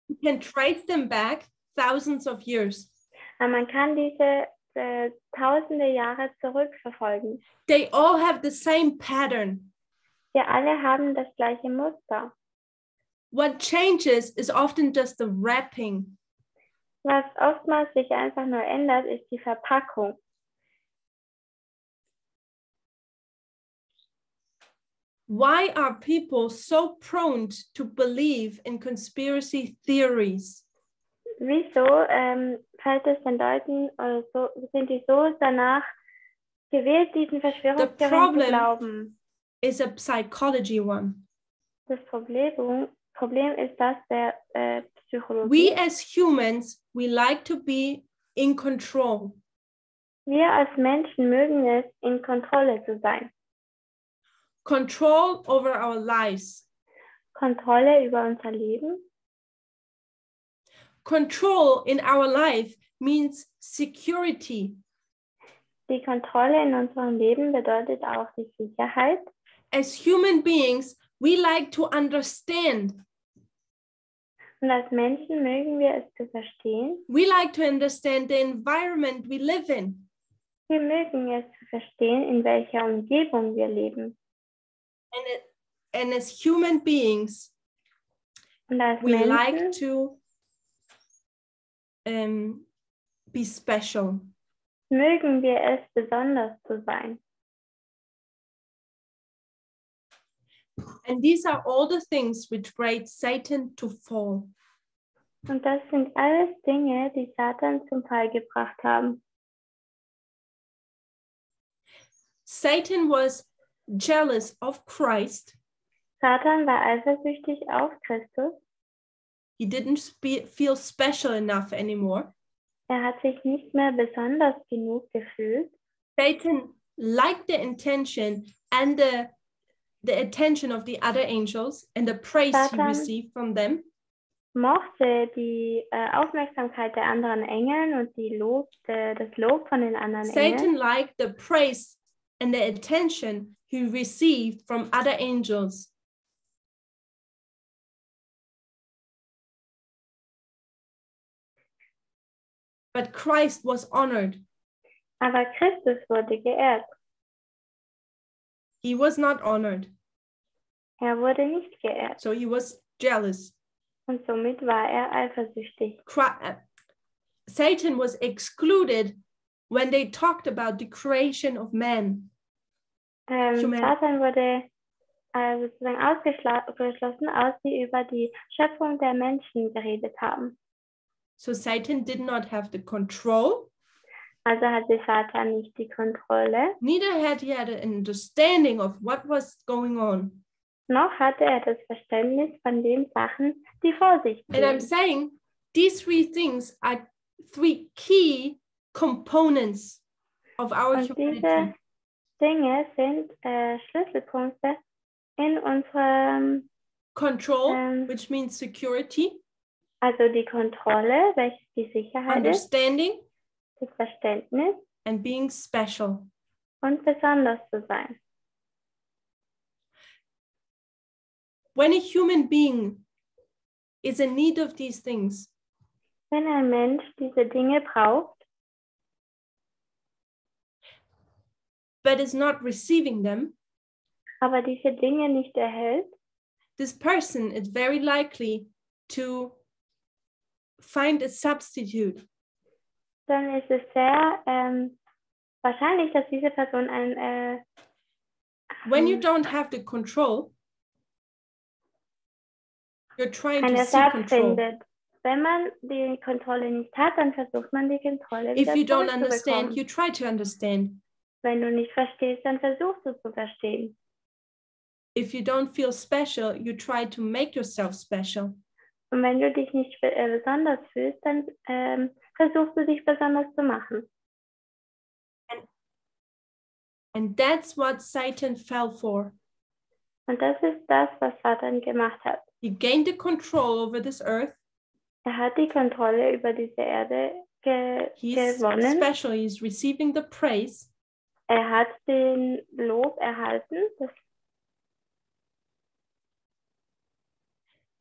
You can trace them back thousands of years. Aber man kann diese tausende Jahre zurückverfolgen. They all have the same pattern. Sie Wir alle haben das gleiche Muster. What changes is often just the wrapping. Was oftmals sich einfach nur ändert, ist die Verpackung. Why are people so prone to believe in conspiracy theories? Wieso fällt es den Leuten, oder so, sind die so danach gewählt, diesen Verschwörungstheorien zu glauben? Is a psychology one. Das Problem ist das der Psychologie. We as humans, we like to be in control. Wir als Menschen mögen es, in Kontrolle zu sein. Control over our lives. Kontrolle über unser Leben. Control in our life means security. Die Kontrolle in unserem Leben bedeutet auch die Sicherheit. As human beings, we like to understand. Und als Menschen mögen wir es zu verstehen. We like to understand the environment we live in. Wir mögen es zu verstehen, in welcher Umgebung wir leben. And as human beings, Und als we Menschen like to be special. Mögen wir es, besonders zu sein. And these are all the things which brought Satan to fall. Und das sind alles Dinge, die Satan zum Fall gebracht haben. Satan was jealous of Christ. Satan war eifersüchtig auf Christus. He didn't feel special enough anymore. Er hat sich nicht mehr besonders genug gefühlt. Satan liked the intention and the attention of the other angels and the praise Satan he received from them. Mochte die Aufmerksamkeit der anderen Engel und das Lob von den anderen Satan Engeln. liked the praise and the attention he received from other angels. But Christ was honored. Aber Christus wurde geehrt. He was not honored. Er wurde nicht geehrt. So he was jealous. Und somit war er eifersüchtig. Satan was excluded when they talked about the creation of man. Satan wurde sozusagen ausgeschlossen, als sie über die Schöpfung der Menschen geredet haben. So Satan did not have the control. Also hatte Satan nicht die Kontrolle. Neither had he had an understanding of what was going on. Noch hatte er das Verständnis von den Sachen, die vor sich And I'm gehen. saying these three things are three key components of our Und humanity. diese Dinge sind Schlüsselpunkte in unserem Control, which means security. Also die Kontrolle, welches die Sicherheit Understanding, ist, das Verständnis and being special. und besonders zu sein. When a human being is in need of these things, Wenn ein Mensch diese Dinge braucht, but is not receiving them, aber diese Dinge nicht erhält, this person is very likely to find a substitute. dann ist es sehr wahrscheinlich, dass diese Person When you don't have the control, you're trying einen to see Ersatz control. findet. Wenn man die Kontrolle nicht hat, dann versucht man die Kontrolle If wieder you don't understand, zurückzubekommen. you try to understand. Wenn du nicht verstehst, dann versuchst du zu verstehen. If you don't feel special, you try to make yourself special. Und wenn du dich nicht besonders fühlst, dann versuchst du dich besonders zu machen. And that's what Satan fell for. Und das ist das, was Satan gemacht hat. He gained the control over this earth. Er hat die Kontrolle über diese Erde He's gewonnen. special. He's receiving the praise. Er hat den Lob erhalten.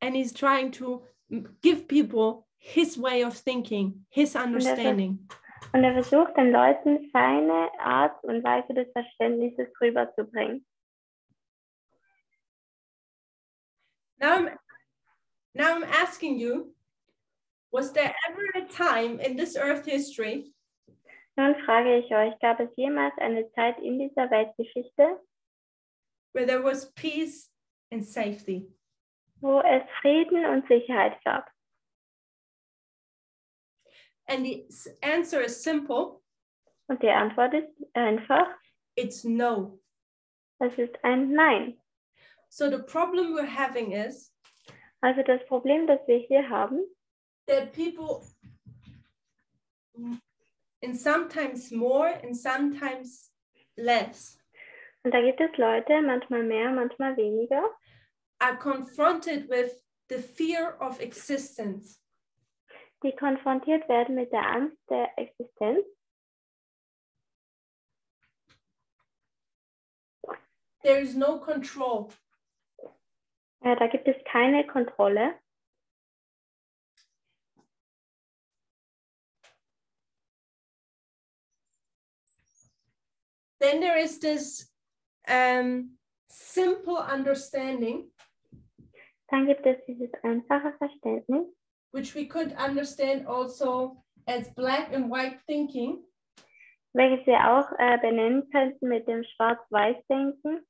And he's trying to give people his way of thinking, his understanding. Und er versucht den Leuten seine Art und Weise des Verständnisses rüberzubringen. Now I'm asking you, was there ever a time in this earth history Nun frage ich euch, gab es jemals eine Zeit in dieser Weltgeschichte, where there was peace and safety? wo es Frieden und Sicherheit gab? And the answer is simple. Und die Antwort ist einfach, It's no. es ist ein Nein. So the problem we're having is Also das Problem, das wir hier haben, that people, and sometimes more and sometimes less, und da gibt es Leute, manchmal mehr, manchmal weniger, are confronted with the fear of existence. die konfrontiert werden mit der Angst der Existenz. There is no control. Da gibt es keine Kontrolle. Then there is this simple understanding, Dann gibt es dieses einfache Verständnis, which we could understand also as black and white thinking, welches wir auch benennen könnten mit dem Schwarz-Weiß-Denken.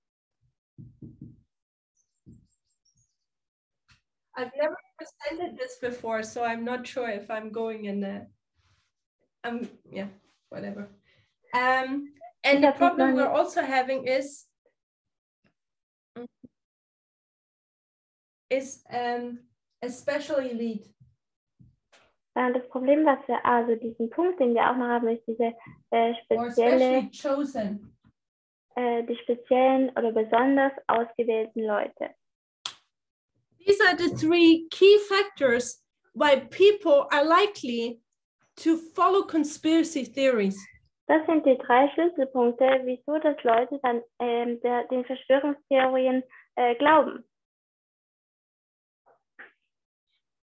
I've never presented this before, so I'm not sure if I'm going in the, yeah, whatever. And the problem we're also having is a special elite. Das Problem, was wir, also diesen Punkt, den wir auch noch haben, ist diese spezielle, die speziellen oder besonders ausgewählten Leute. These are the three key factors why people are likely to follow conspiracy theories. Das sind die 3 Schlüsselpunkte, wieso dass Leute dann den Verschwörungstheorien glauben.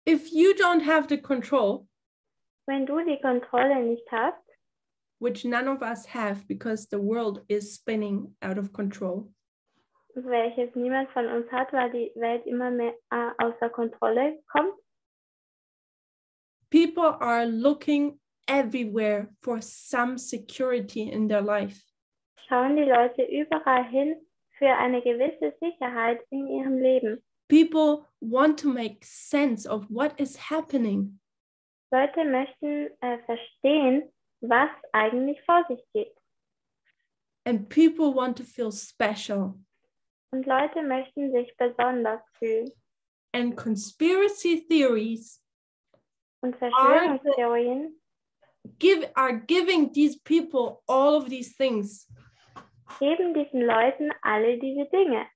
If you don't have the control, wenn du die Kontrolle nicht hast, which none of us have because the world is spinning out of control, welches niemand von uns hat, weil die Welt immer mehr außer Kontrolle kommt. People are looking everywhere for some security in their life. Schauen die Leute überall hin für eine gewisse Sicherheit in ihrem Leben. People want to make sense of what is happening. Leute möchten verstehen, was eigentlich vor sich geht. And people want to feel special. Und Leute möchten sich besonders fühlen. And conspiracy theories und Verschwörungstheorien are giving these people all of these things. Geben diesen Leuten alle diese Dinge.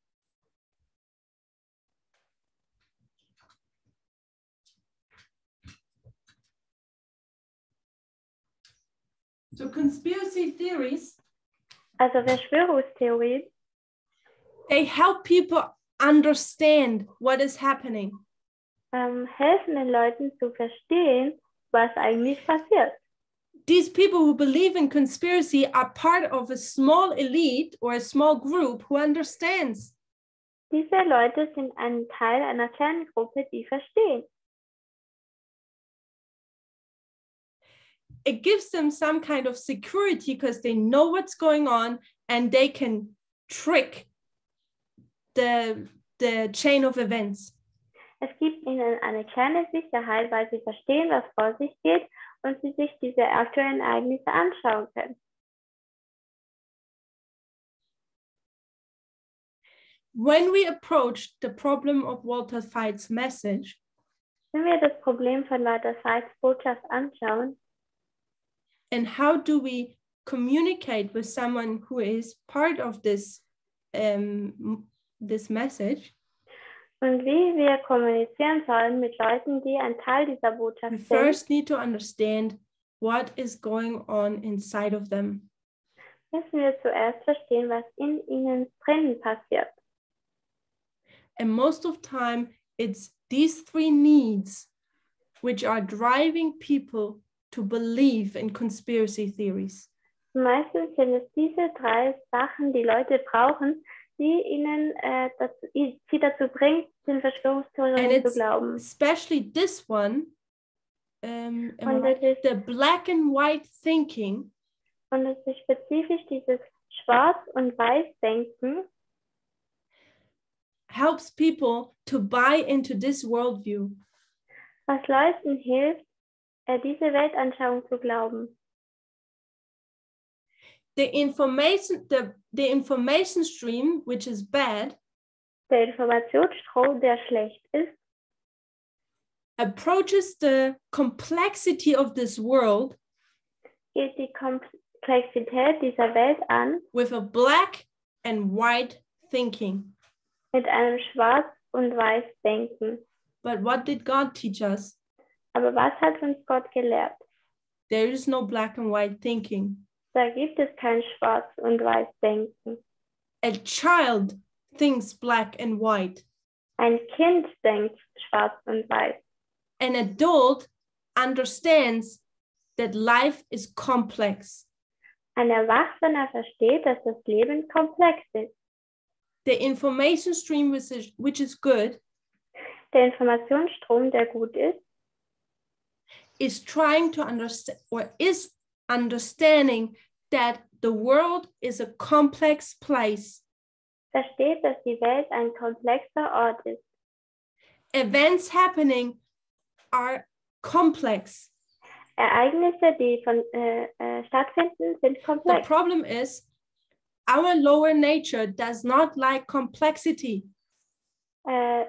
So conspiracy theories, also Verschwörungstheorien, they help people understand what is happening. Helfen den Leuten zu verstehen, was eigentlich passiert. These people who believe in conspiracy are part of a small elite or a small group who understands. Diese Leute sind ein Teil einer kleinen Gruppe, die verstehen. It gives them some kind of security because they know what's going on and they can trick the chain of events. Es gibt ihnen eine kleine Sicherheit, weil sie verstehen, was vor sich geht und sie sich diese aktuellen Ereignisse anschauen können. When we approach the problem of Walter Veith's message, wenn wir das Problem von Walter Veiths Botschaft anschauen, and how do we communicate with someone who is part of this message? Und wie wir kommunizieren sollen mit Leuten, die ein Teil dieser Botschaft sind. We first need to understand what is going on inside of them. Müssen wir zuerst verstehen, was in ihnen drinnen passiert. And most of the time, it's these three needs which are driving people to believe in conspiracy theories. Meistens sind es diese 3 Sachen, die Leute brauchen, sie dazu bringt, den Verschwörungstheorien zu glauben. Especially this one, the black and white thinking. Und es ist spezifisch dieses Schwarz- und Weiß-Denken. Helps people to buy into this worldview. Was Leuten hilft, diese Weltanschauung zu glauben. The information stream, which is bad, der Informationsstrom, der schlecht ist, approaches the complexity of this world geht die Komplexität dieser Welt an with a black and white thinking. Mit einem Schwarz- und Weiß-Denken. But what did God teach us? Aber was hat uns Gott gelehrt? There is no black and white thinking. Da gibt es kein Schwarz- und Weiß-Denken. A child thinks black and white. Ein Kind denkt schwarz und weiß. An adult understands that life is complex. Ein Erwachsener versteht, dass das Leben komplex ist. The information stream which is good Der Informationsstrom, der gut is trying to understand or is understanding that the world is a complex place. Versteht, dass die Welt ein komplexer Ort ist. Events happening are complex. Ereignisse, die stattfinden, sind komplex. The problem is our lower nature does not like complexity.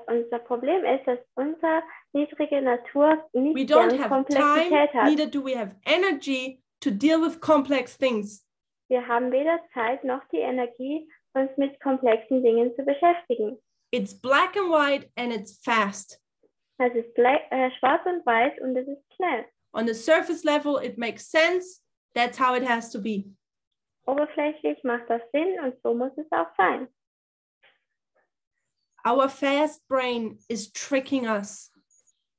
Unser Problem ist, dass unsere niedrige Natur nicht We don't gern have Komplexität time, hat. neither do we have energy to deal with complex things. Wir haben weder Zeit noch die Energie, uns mit komplexen Dingen zu beschäftigen. It's black and white and it's fast. Es ist schwarz und weiß und es ist schnell. On the surface level, it makes sense. That's how it has to be. Oberflächlich macht das Sinn und so muss es auch sein. Our fast brain is tricking us.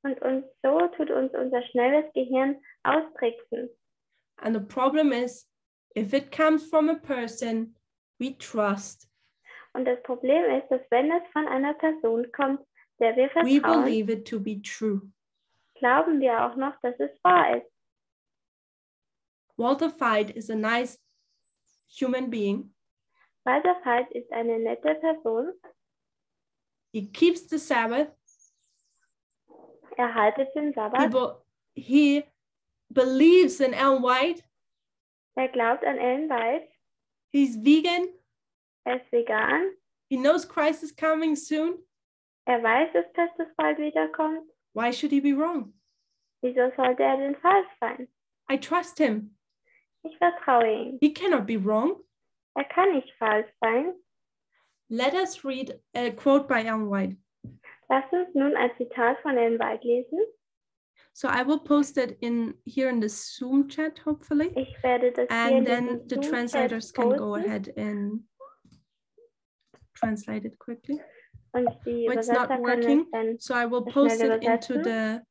Und so tut uns unser schnelles Gehirn austricksen. And the problem is, if it comes from a person we trust, Und das Problem ist, dass wenn es von einer Person kommt, der wir we vertrauen, believe it to be true. glauben wir auch noch, dass es wahr ist. Walter Veith is a nice human being. Walter Veith ist eine nette Person. He keeps the Sabbath. Er haltet den Sabbat. He believes in Ellen White. Er glaubt an Ellen White. He's vegan. Er ist vegan. He knows Christ is coming soon. Er weiß, dass Christus bald wiederkommt. Why should he be wrong? Wieso sollte er denn falsch sein? I trust him. Ich vertraue ihm. He cannot be wrong. Er kann nicht falsch sein. Let us read a quote by Ellen White. Lasst uns nun ein Zitat von Ellen White lesen. So I will post it here in the Zoom chat, hopefully. Ich werde das hier And in then the Zoom translators Chat can go posten. ahead and translate it quickly. Und die It's Übersetzer not können working, es dann so I will schnell post it into übersetzen.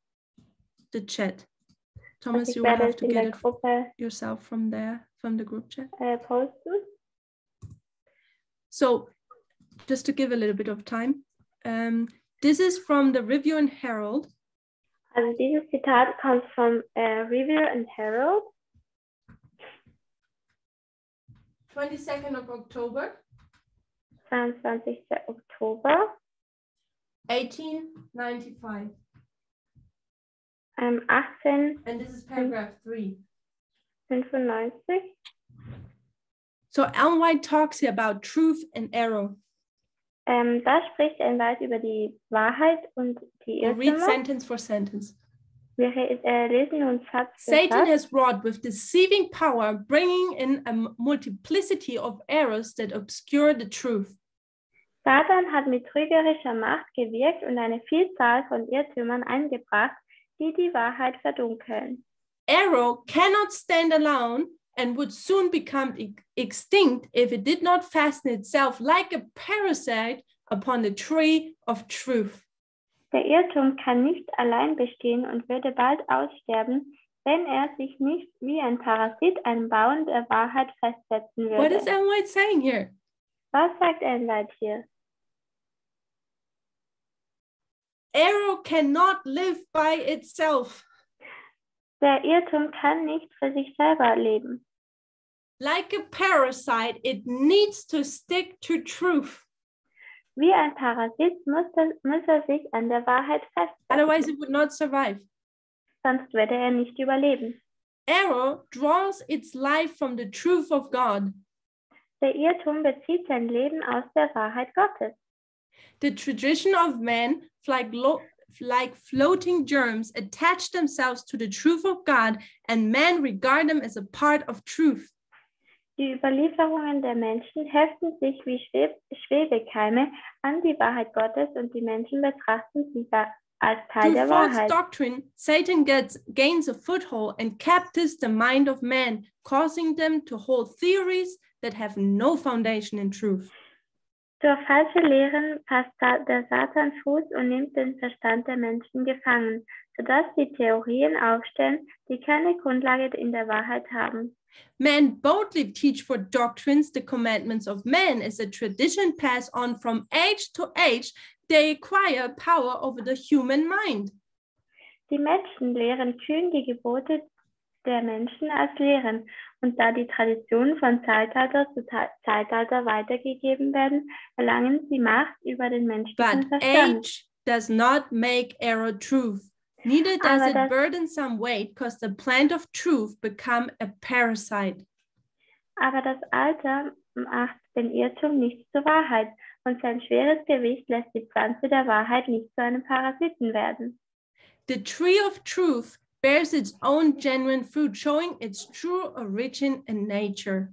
the chat. Und Thomas, ich you will werde have es to in get der it Gruppe yourself from the group chat. posten. So just to give a little bit of time, this is from the Review and Herald. Also dieses Zitat kommt vom Review and Herald. 22nd of October, 22. Oktober 1895. 1895. And this is paragraph 3. So Ellen White talks here about truth and error. Da spricht Ellen White über die Wahrheit und die We'll read Irrtümer. sentence for sentence. Wir lesen nun Satz für Satan Satz. has wrought with deceiving power, bringing in a multiplicity of errors that obscure the truth. Satan hat mit trügerischer Macht gewirkt und eine Vielzahl von Irrtümern eingebracht, die die Wahrheit verdunkeln. Error cannot stand alone and would soon become extinct if it did not fasten itself like a parasite upon the tree of truth. Der Irrtum kann nicht allein bestehen und würde bald aussterben, wenn er sich nicht wie ein Parasit am Baum der Wahrheit festsetzen What is würde. Ellen White saying here? Was sagt Ellen White hier? Error cannot live by itself. Der Irrtum kann nicht für sich selber leben. Like a parasite, it needs to stick to truth. Wie ein Parasit muss er sich an der Wahrheit festhalten. Otherwise, it would not survive. Sonst würde er nicht überleben. Error draws its life from the truth of God. Der Irrtum bezieht sein Leben aus der Wahrheit Gottes. The tradition of man, like floating germs, attach themselves to the truth of God, and men regard them as a part of truth. Die Überlieferungen der Menschen heften sich wie Schwebekeime an die Wahrheit Gottes und die Menschen betrachten sie als Teil der Through false Wahrheit. doctrine, Satan gains a foothold and captures the mind of man, causing them to hold theories that have no foundation in truth. Durch falsche Lehren fasst der Satan Fuß und nimmt den Verstand der Menschen gefangen, sodass sie Theorien aufstellen, die keine Grundlage in der Wahrheit haben. Men boldly teach for doctrines the commandments of men as a tradition passed on from age to age. They acquire power over the human mind. Die Menschen lehren kühn die Gebote der Menschen als Lehren, und da die Traditionen von Zeitalter zu Zeitalter weitergegeben werden, erlangen sie Macht über den menschlichen But Verstand. age does not make error truth. Neither does it burden some weight, cause the plant of truth become a parasite. Aber das Alter macht den Irrtum nicht zur Wahrheit, und sein schweres Gewicht lässt die Pflanze der Wahrheit nicht zu einem Parasiten werden. The tree of truth bears its own genuine fruit, showing its true origin and nature.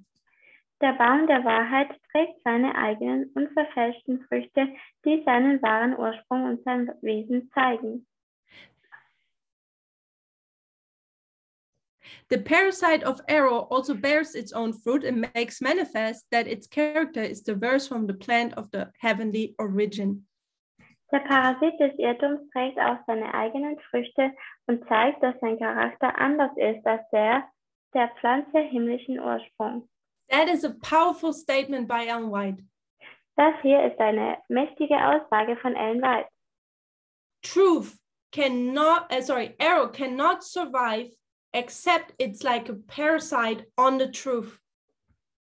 Der Baum der Wahrheit trägt seine eigenen unverfälschten Früchte, die seinen wahren Ursprung und sein Wesen zeigen. The parasite of error also bears its own fruit and makes manifest that its character is diverse from the plant of the heavenly origin. Der Parasit des Irrtums trägt auch seine eigenen Früchte und zeigt, dass sein Charakter anders ist als der Pflanze himmlischen Ursprung. That is a powerful statement by Ellen White. Das hier ist eine mächtige Aussage von Ellen White. Error cannot survive except it's like a parasite on the truth.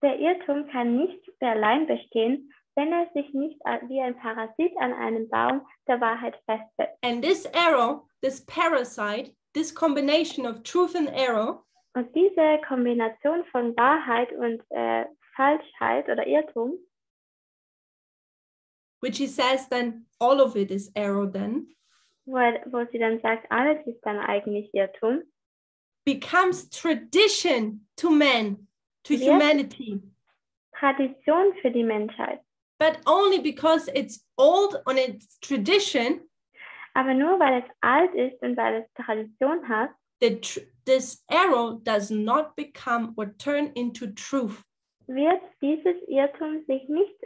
Der Irrtum kann nicht allein bestehen, wenn er sich nicht wie ein Parasit an einem Baum der Wahrheit festhält. And this error, this parasite, this combination of truth and error, und diese Kombination von Wahrheit und Falschheit oder Irrtum, which he says then all of it is error then, wo sie dann sagt, alles ist dann eigentlich Irrtum, becomes tradition to men, to humanity. Tradition für die Menschheit. But only because it's old and it's tradition. Aber nur weil es alt ist und weil es Tradition hat. This error does not become or turn into truth. Wird dieses Irrtum sich nicht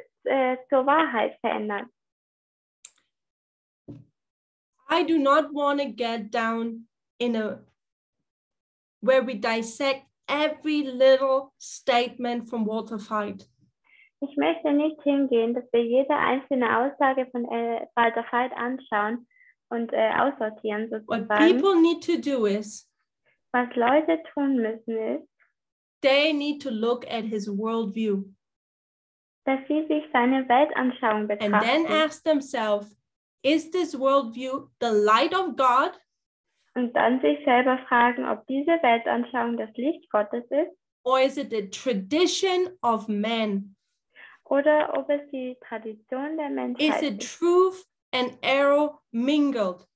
zur Wahrheit verändern. I do not want to get down in where we dissect every little statement from Walter Veith. Ich möchte nicht hingehen, dass wir jede einzelne Aussage von Walter Veith anschauen und aussortieren sozusagen. What people need to do is, was Leute tun müssen ist, they need to look at his worldview. Dass sie sich seine Weltanschauung betrachten. And then ask themselves, is this worldview the light of God? Und dann sich selber fragen, ob diese Weltanschauung das Licht Gottes ist. Or is it the tradition of man? Oder ob es die Tradition der Menschheit ist. Is it truth and error mingled?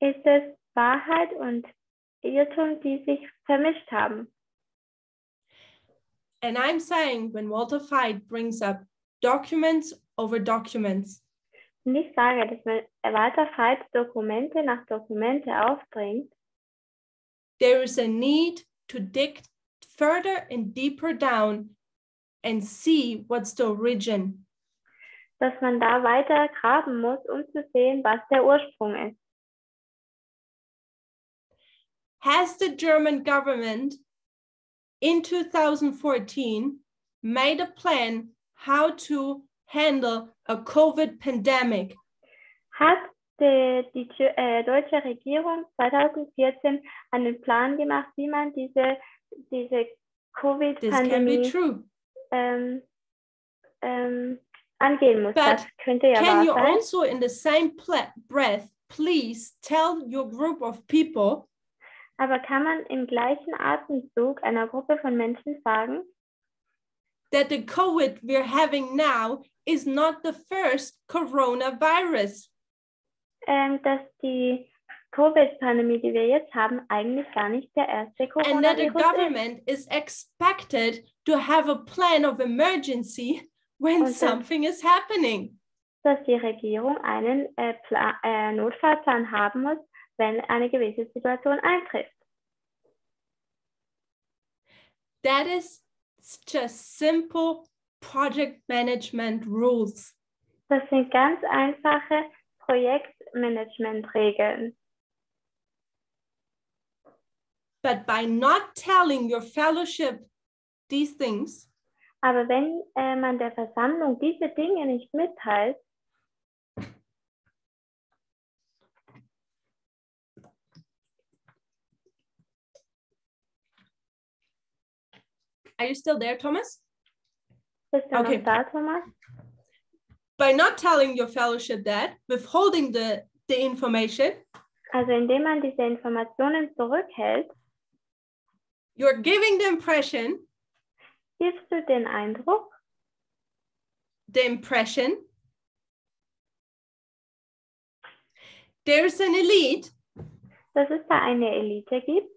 Ist es Wahrheit und Irrtum, die sich vermischt haben? And I'm saying, when Walter Veith brings up documents over documents, und ich sage, dass Walter Veith Dokumente nach Dokumente aufbringt, there is a need to dig further and deeper down and see what's the origin. Dass man da weiter graben muss, zu sehen, was der Ursprung ist. Has the German government in 2014 made a plan how to handle a COVID pandemic. Hat die deutsche Regierung 2014 einen Plan gemacht, wie man diese Covid-Pandemie angehen muss. Das könnte ja can you wahr sein. also in the same breath please tell your group of people, aber kann man im gleichen Atemzug einer Gruppe von Menschen sagen, that the COVID we're having now is not the first coronavirus? Dass die Covid-Pandemie, die wir jetzt haben, eigentlich gar nicht der erste Coronavirus and that the government is expected to have a plan of emergency when something is happening. Dass die Regierung einen Notfallplan haben muss, wenn eine gewisse Situation eintrifft. That is just simple project management rules. Das sind ganz einfache Projektmanagement-Regeln. But by not telling your fellowship these things, aber wenn man der Versammlung diese Dinge nicht mitteilt, are you still there, Thomas? Bist du noch da, Thomas? By not telling your fellowship that, withholding the information, also indem man diese Informationen zurückhält, you're giving the impression, gibst du den Eindruck, the impression, there's an elite, dass es da eine Elite gibt,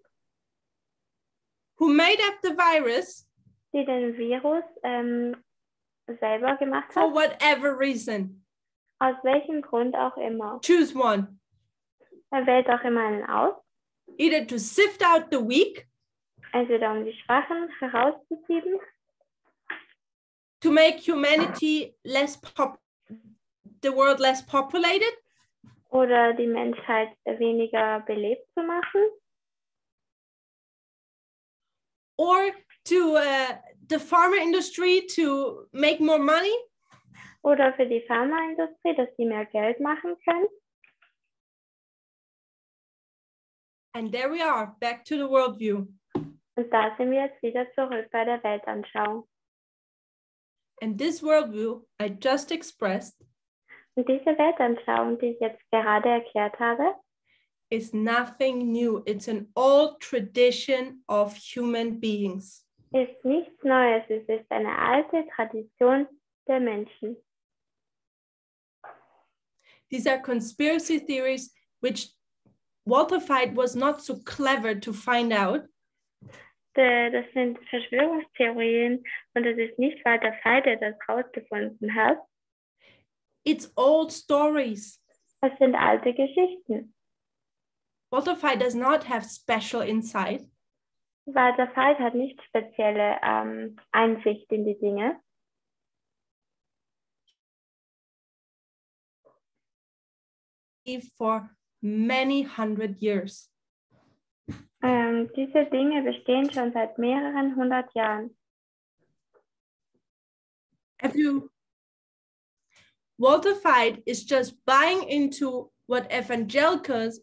who made up the virus, die den Virus selber gemacht hat. For whatever reason. Aus welchem Grund auch immer. Choose one. Er wählt auch immer einen aus. Either to sift out the weak. Entweder um die Schwachen herauszuziehen. To make humanity the world less populated. Oder die Menschheit weniger belebt zu machen. Or to the pharma industry to make more money. Oder für die Pharmaindustrie, dass sie mehr Geld machen können. And there we are, back to the worldview. Und da sind wir jetzt wieder zurück bei der Weltanschauung. And this worldview I just expressed. Und diese Weltanschauung, die ich jetzt gerade erklärt habe, is nothing new. It's an old tradition of human beings. Ist nichts Neues. Es ist eine alte Tradition der Menschen. These are conspiracy theories which Walter Veith was not so clever to find out. Das sind Verschwörungstheorien und es ist nicht Walter Veith, der das herausgefunden hat. It's old stories. Es sind alte Geschichten. Walter Veith does not have special insight. Walter Veith hat nicht spezielle Einsicht in die Dinge. For many hundred years. Diese Dinge bestehen schon seit mehreren hundert Jahren. Walter Veith is just buying into what evangelicals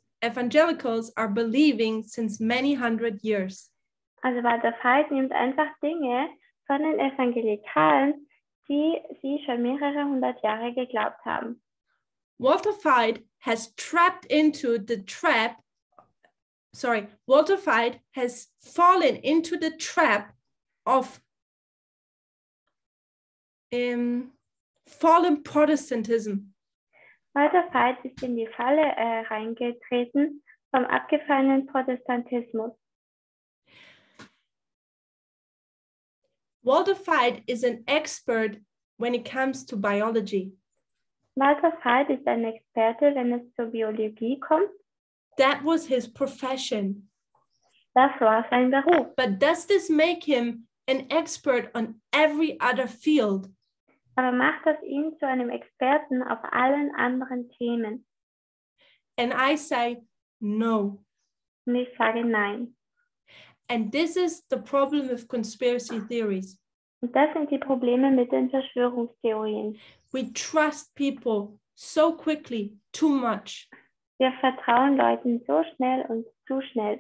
are believing since many hundred years. Also Walter Veith nimmt einfach Dinge von den Evangelikalen, die sie schon mehrere hundert Jahre geglaubt haben. Walter Veith has Walter Veith has fallen into the trap of fallen Protestantism. Walter Veith ist in die Falle reingetreten vom abgefallenen Protestantismus. Walter Veith is an expert when it comes to biology. Walter Veith ist ein Experte, wenn es zur Biologie kommt. That was his profession. Das war sein Beruf. But does this make him an expert on every other field? Aber macht das ihn zu einem Experten auf allen anderen Themen? And I say no. Und ich sage nein. And this is the problem with conspiracy theories. Und das sind die Probleme mit den Verschwörungstheorien. We trust people so quickly, too much. Wir vertrauen Leuten so schnell und zu schnell.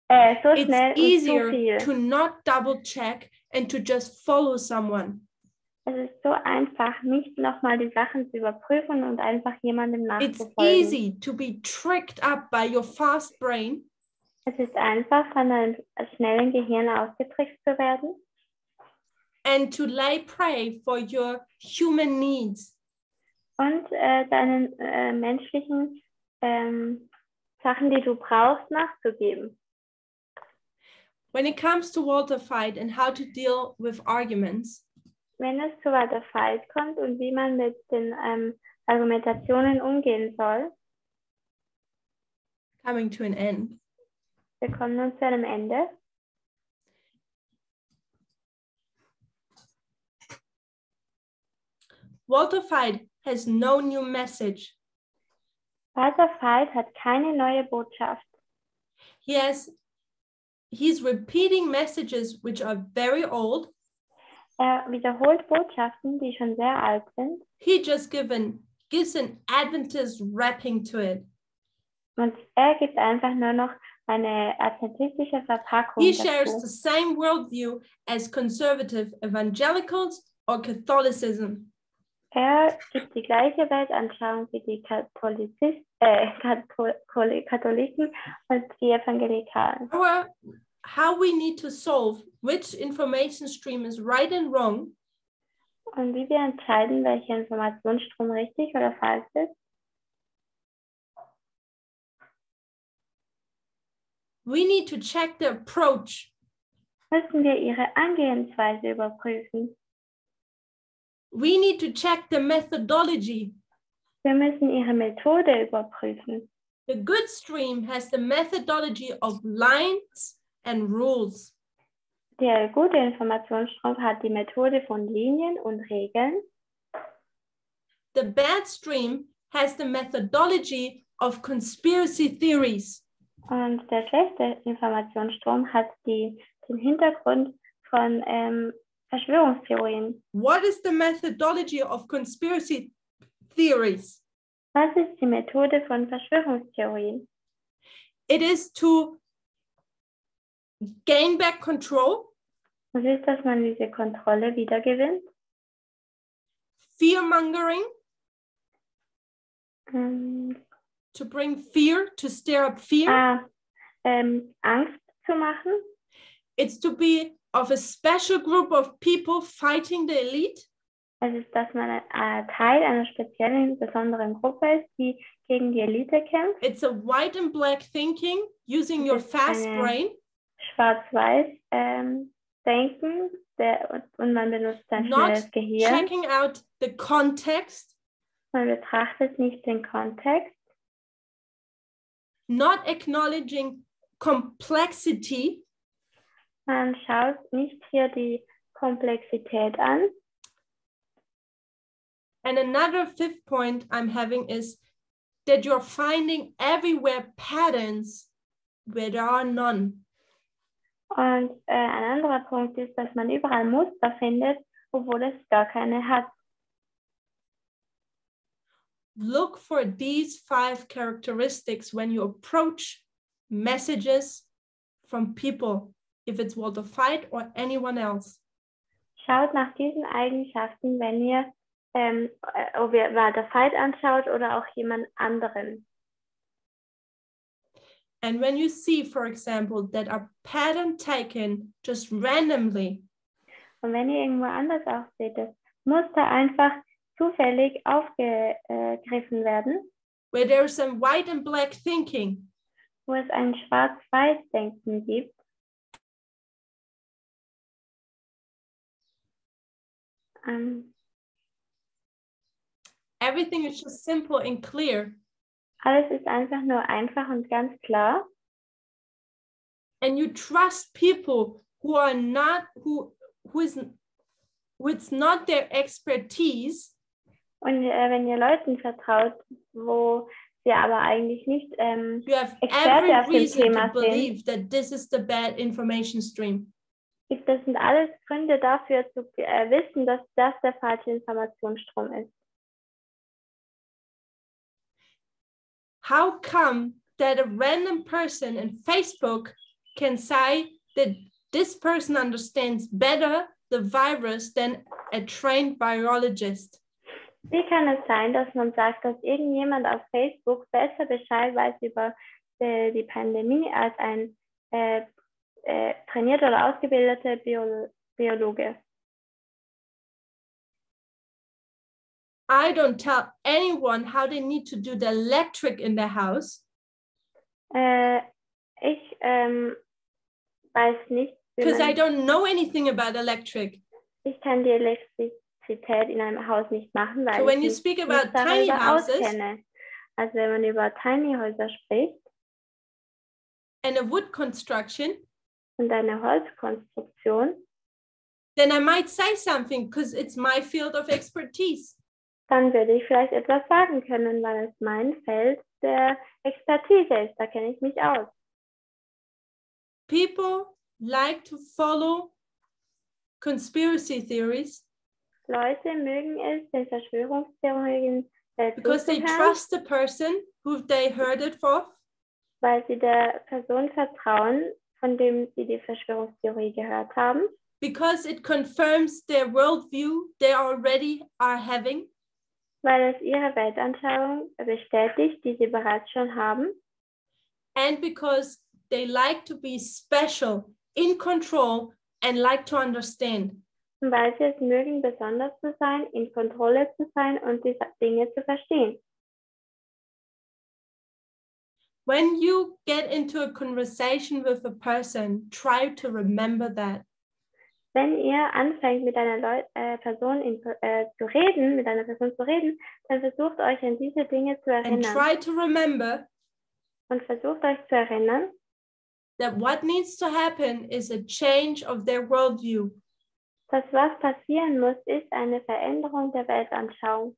So It's schnell und zu easier viel. to not double check and to just follow someone. Es ist so einfach, nicht nochmal die Sachen zu überprüfen und einfach jemandem It's nachzufolgen. easy to be tricked up by your fast brain. Es ist einfach, von einem schnellen Gehirn ausgetrickst zu werden And to lay prey for your human needs. und deinen menschlichen Sachen, die du brauchst, nachzugeben. When it comes to Walter Veith and how to deal with arguments, Wenn es zu Walter Veith kommt und wie man mit den Argumentationen umgehen soll, coming to an end, wir kommen nun zu einem Ende. Walter Veith has no new message. Walter Veith hat keine neue Botschaft. He's repeating messages which are very old. Wiederholt Botschaften, die schon sehr alt sind. He just gives an Adventist wrapping to it. Und gibt einfach nur noch eine adventistische Verpackung He dazu. shares the same worldview as conservative evangelicals or Catholicism. Gibt die gleiche Weltanschauung wie die Katholiken und die Evangelikalen. How we need to solve which information stream is right and wrong. Und wie wir entscheiden, welcher Informationsstrom richtig oder falsch ist. We need to check the approach. Müssen wir ihre Angehensweise überprüfen. We need to check the methodology. Wir müssen ihre Methode überprüfen. The good stream has the methodology of lines and rules. Der gute Informationsstrom hat die Methode von Linien und Regeln. The bad stream has the methodology of conspiracy theories. Und der schlechte Informationsstrom hat den Hintergrund von Verschwörungstheorien. What is the methodology of conspiracy theories? Was ist die Methode von Verschwörungstheorien? It is to gain back control. Es ist, dass man diese Kontrolle wiedergewinnt. Fear-mongering. To bring fear, to stir up fear. Angst zu machen. It's to be of a special group of people fighting the elite. Es ist, dass man Teil einer speziellen, besonderen Gruppe ist, die gegen die Elite kämpft. It's a white and black thinking using your fast brain. Schwarz-weiß Denken und man benutzt sein schnelles Gehirn. Not checking out the context. Man betrachtet nicht den Kontext. Not acknowledging complexity. Man schaut nicht hier die Komplexität an. And another fifth point I'm having is that you're finding everywhere patterns where there are none. Und ein anderer Punkt ist, dass man überall Muster findet, obwohl es gar keine hat. Look for these 5 characteristics when you approach messages from people, if it's Walter Veith or anyone else. Schaut nach diesen Eigenschaften, wenn ihr ob ihr Walter Veith anschaut oder auch jemand anderen. And when you see, for example, that a pattern taken just randomly. Und wenn ihr irgendwo anders auch seht, dass Muster einfach zufällig aufgegriffen werden. Where there's some white and black thinking. Wo es ein Schwarz-Weiß-Denken gibt. Everything is just simple and clear. Alles ist einfach nur einfach und ganz klar. And you trust people who are not, who it's not their expertise. Und wenn ihr Leuten vertraut, wo sie aber eigentlich nicht you have Experte auf every dem reason Thema to believe sind, that this is the bad information stream. Das sind alles Gründe dafür zu wissen, dass das der falsche Informationsstrom ist. How come that a random person in Facebook can say that this person understands better the virus than a trained virologist? Wie kann es sein, dass man sagt, dass irgendjemand auf Facebook besser Bescheid weiß über die Pandemie als ein trainierter oder ausgebildeter Biologe? I don't tell anyone how they need to do the electric in their house. Ich weiß nicht, because I don't know anything about electric. Ich kann die Elektrizität in einem Haus nicht machen, weil so when ich you mich speak nicht about darüber tiny houses, auskenne. Also wenn man über Tiny Häuser spricht and a wood construction, und eine Holzkonstruktion, then I might say something because it's my field of expertise. Dann würde ich vielleicht etwas sagen können, weil es mein Feld der Expertise ist. Da kenne ich mich aus. People like to follow conspiracy theories Leute mögen es, den Verschwörungstheorien because they zuzuhören, trust the person who they heard it from, weil sie der Person vertrauen, von dem sie die Verschwörungstheorie gehört haben, because it confirms their worldview they already are having, weil es ihre Weltanschauung bestätigt, die sie bereits schon haben, and because they like to be special, in control, and like to understand. und weil sie es mögen, besonders zu sein, in Kontrolle zu sein und die Dinge zu verstehen. When you get into a conversation with a person, try to remember that. Wenn ihr anfängt, mit einer Person zu reden, dann versucht euch an diese Dinge zu And erinnern. try to remember Und versucht euch zu erinnern, that what needs to happen is a change of their worldview. dass was passieren muss, ist eine Veränderung der Weltanschauung.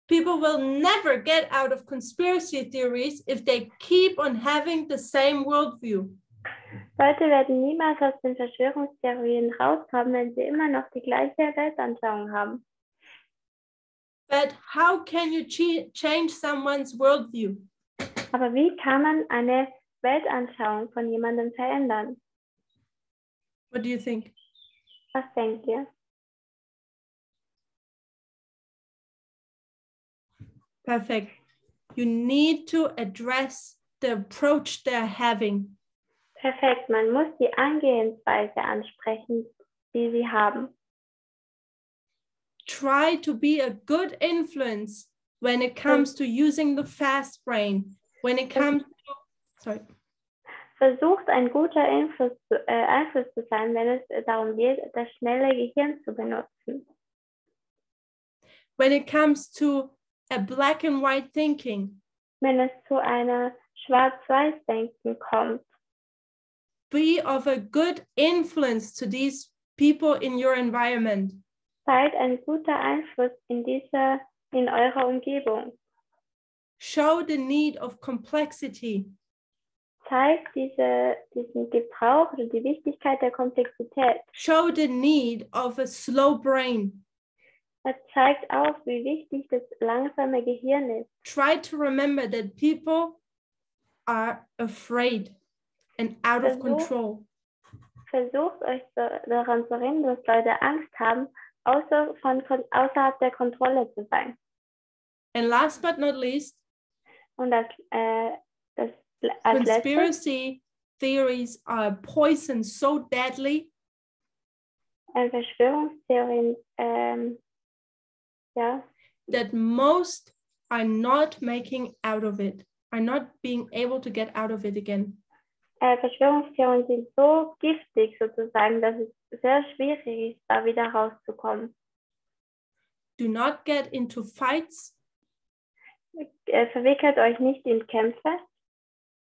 People will never get out of conspiracy theories if they keep on having the same worldview. Leute werden niemals aus den Verschwörungstheorien rauskommen, wenn sie immer noch die gleiche Weltanschauung haben. But how can you change someone's worldview? Aber wie kann man eine Weltanschauung von jemandem verändern? What do you think? Was denkt ihr? Perfect. You need to address the approach they're having. Perfekt, man muss die Angehensweise ansprechen, die sie haben. Try to be a good influence when it comes to using the fast brain. When it comes to, Versucht ein guter Einfluss zu sein, wenn es darum geht, das schnelle Gehirn zu benutzen. When it comes to a black and white thinking. Wenn es zu einer Schwarz-Weiß-Denken kommt. Be of a good influence to these people in your environment. Seid ein guter Einfluss in eurer Umgebung. Show the need of complexity. Zeigt diesen Gebrauch oder die Wichtigkeit der Komplexität. Show the need of a slow brain. Es zeigt auch, wie wichtig das langsame Gehirn ist. Try to remember that people are afraid and out of control. Versucht euch daran zu erinnern, dass Leute Angst haben, außerhalb der Kontrolle zu sein. And last but not least, Und als conspiracy theories are poison so deadly. Verschwörungstheorien, that most are not making out of it, are not being able to get out of it again. Verschwörungstheorien sind so giftig sozusagen, dass es sehr schwierig ist, da wieder rauszukommen. Do not get into fights. Verwickelt euch nicht in Kämpfe.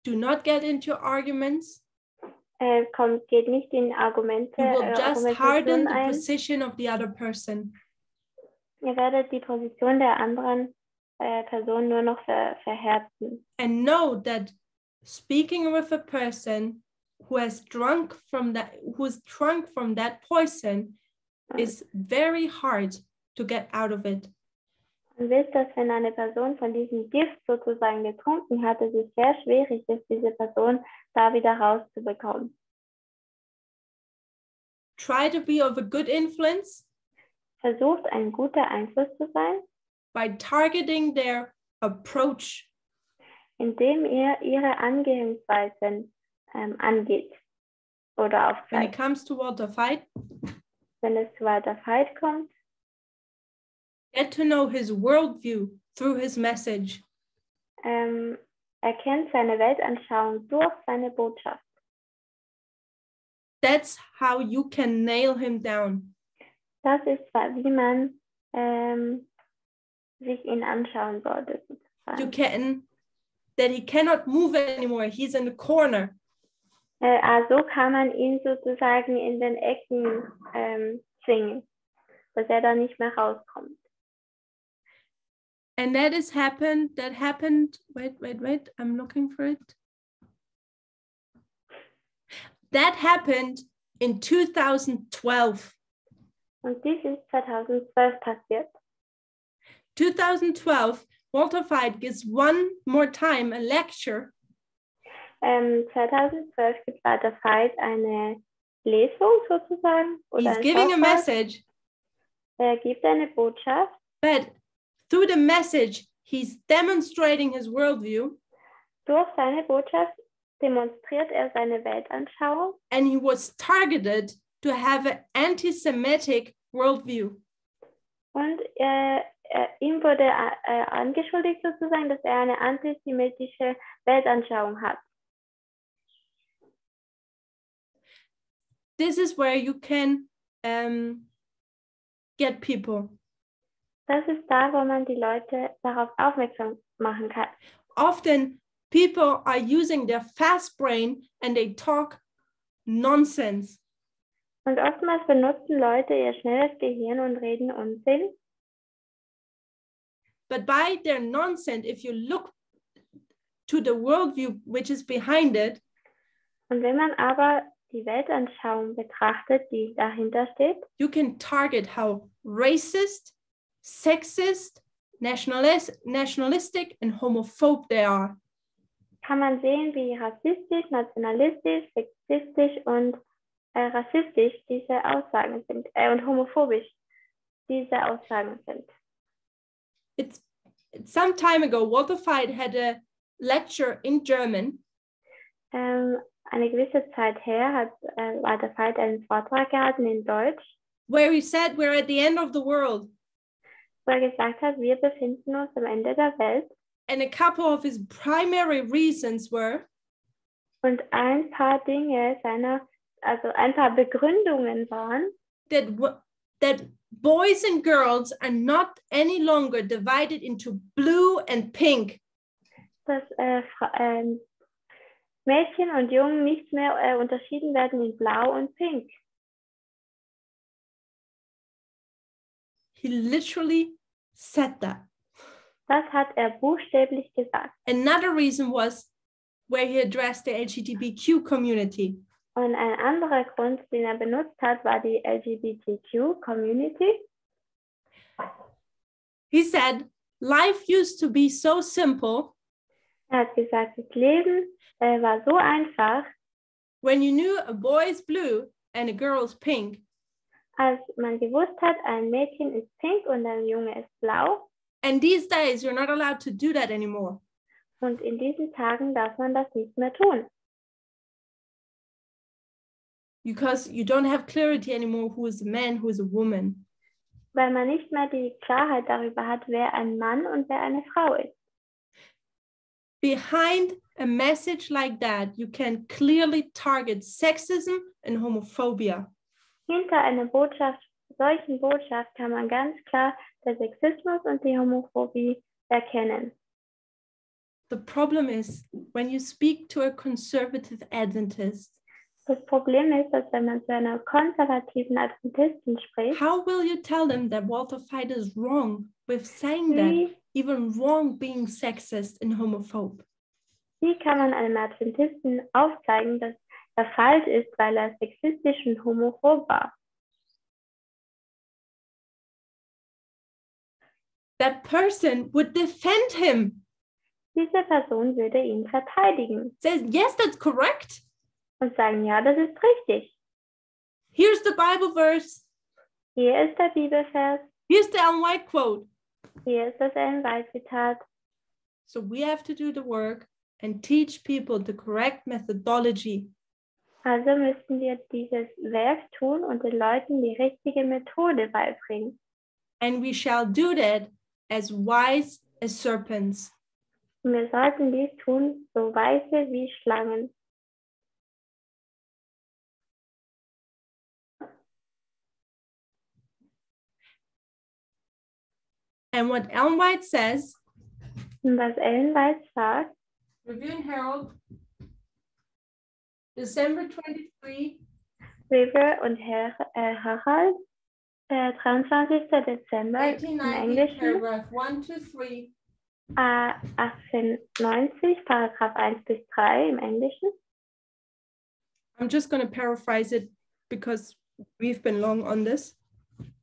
Do not get into arguments. Geht nicht in Argumente. You will just harden the ein. position of the other person. Ihr werdet die Position der anderen Person nur noch verhärten. And know that speaking with a person who's drunk from that poison is very hard to get out of it. Und wisst, dass wenn eine Person von diesem Gift sozusagen getrunken hat, es ist sehr schwierig ist, diese Person da wieder rauszubekommen. Try to be of a good influence. Versucht, ein guter Einfluss zu sein. By targeting their approach. Indem ihr ihre Angehensweisen angeht oder aufzeigt. When it comes to Walter Veith, wenn es zu Walter Veith kommt, get to know his worldview through his message. Erkennt seine Weltanschauung durch seine Botschaft. That's how you can nail him down. Das ist, wie man sich ihn anschauen sollte. Sozusagen. That he cannot move anymore. He's in the corner. Also kann man ihn sozusagen in den Ecken zwingen, dass er da nicht mehr rauskommt. And that happened, wait, I'm looking for it. That happened in 2012. Und dies ist 2012 passiert. 2012, Walter Veith gives one more time a lecture. 2012 gibt Walter Veith eine Lesung sozusagen. Oder He's giving a message. Er gibt eine Botschaft. But through the message, he's demonstrating his worldview. Durch seine Botschaft demonstriert er seine Weltanschauung. And he was targeted to have an anti-Semitic worldview. Und ihm wurde angeschuldigt sozusagen, dass er eine antisemitische Weltanschauung hat. This is where you can get people. Das ist da, wo man die Leute darauf aufmerksam machen kann. Often people are using their fast brain and they talk nonsense. Und oftmals benutzen Leute ihr schnelles Gehirn und reden Unsinn. But by their nonsense, if you look to the worldview which is behind it, und wenn man aber die Weltanschauung betrachtet, die dahinter steht, you can target how racist, sexist, nationalistic and homophobe they are. Kann man sehen, wie rassistisch, nationalistisch, sexistisch und rassistisch diese Aussagen sind und homophobisch diese Aussagen sind. It's some time ago, Walter Veith had a lecture in German. Eine gewisse Zeit her hat Walter Veith einen Vortrag gehalten in Deutsch, where he said we're at the end of the world. Wo er gesagt hat, wir befinden uns am Ende der Welt. And a couple of his primary reasons were, und ein paar Dinge ein paar Begründungen waren, that boys and girls are not any longer divided into blue and pink. Dass Mädchen und Jungen nicht mehr unterschieden werden in Blau und Pink. He literally said that. Das hat er buchstäblich gesagt. Another reason was where he addressed the LGBTQ community. Und ein anderer Grund, den er benutzt hat, war die LGBTQ community. He said, life used to be so simple. Er hat gesagt, das Leben war so einfach. When you knew a boy is blue and a girl is pink. Als man gewusst hat, ein Mädchen ist pink und ein Junge ist blau. And these days you're not allowed to do that anymore. Und in diesen Tagen darf man das nicht mehr tun. Because you don't have clarity anymore who is a man, who is a woman. Weil man nicht mehr die Klarheit darüber hat, wer ein Mann und wer eine Frau ist. Behind a message like that, you can clearly target sexism and homophobia. Hinter einer solchen Botschaft kann man ganz klar den Sexismus und die Homophobie erkennen. The problem is, when you speak to a conservative Adventist, das Problem ist, dass wenn man zu einer konservativen Adventisten spricht, how will you tell them that Walter Veith is wrong with saying that, even wrong being sexist and homophobe? Wie kann man einem Adventisten aufzeigen, dass falsch ist, weil er sexistisch und homophob war. That person would defend him. Diese Person würde ihn verteidigen. Says, yes, that's correct. Und sagen, ja, das ist richtig. Here's the Bible verse. Hier ist der Bibelvers. Here's the Ellen White quote. Hier ist das Ellen White Zitat. So we have to do the work and teach people the correct methodology. Also müssten wir dieses Werk tun und den Leuten die richtige Methode beibringen. And we shall do that as wise as serpents. Und wir sollten dies tun, so weise wie Schlangen. And what Ellen White says, und was Ellen White sagt, Review and Herald, December 23, River und Herald, 23. Dezember im 1890, Englischen, paragraph 1 to 3. 1890, Paragraph 1 bis 3 im Englischen. I'm just going to paraphrase it because we've been long on this.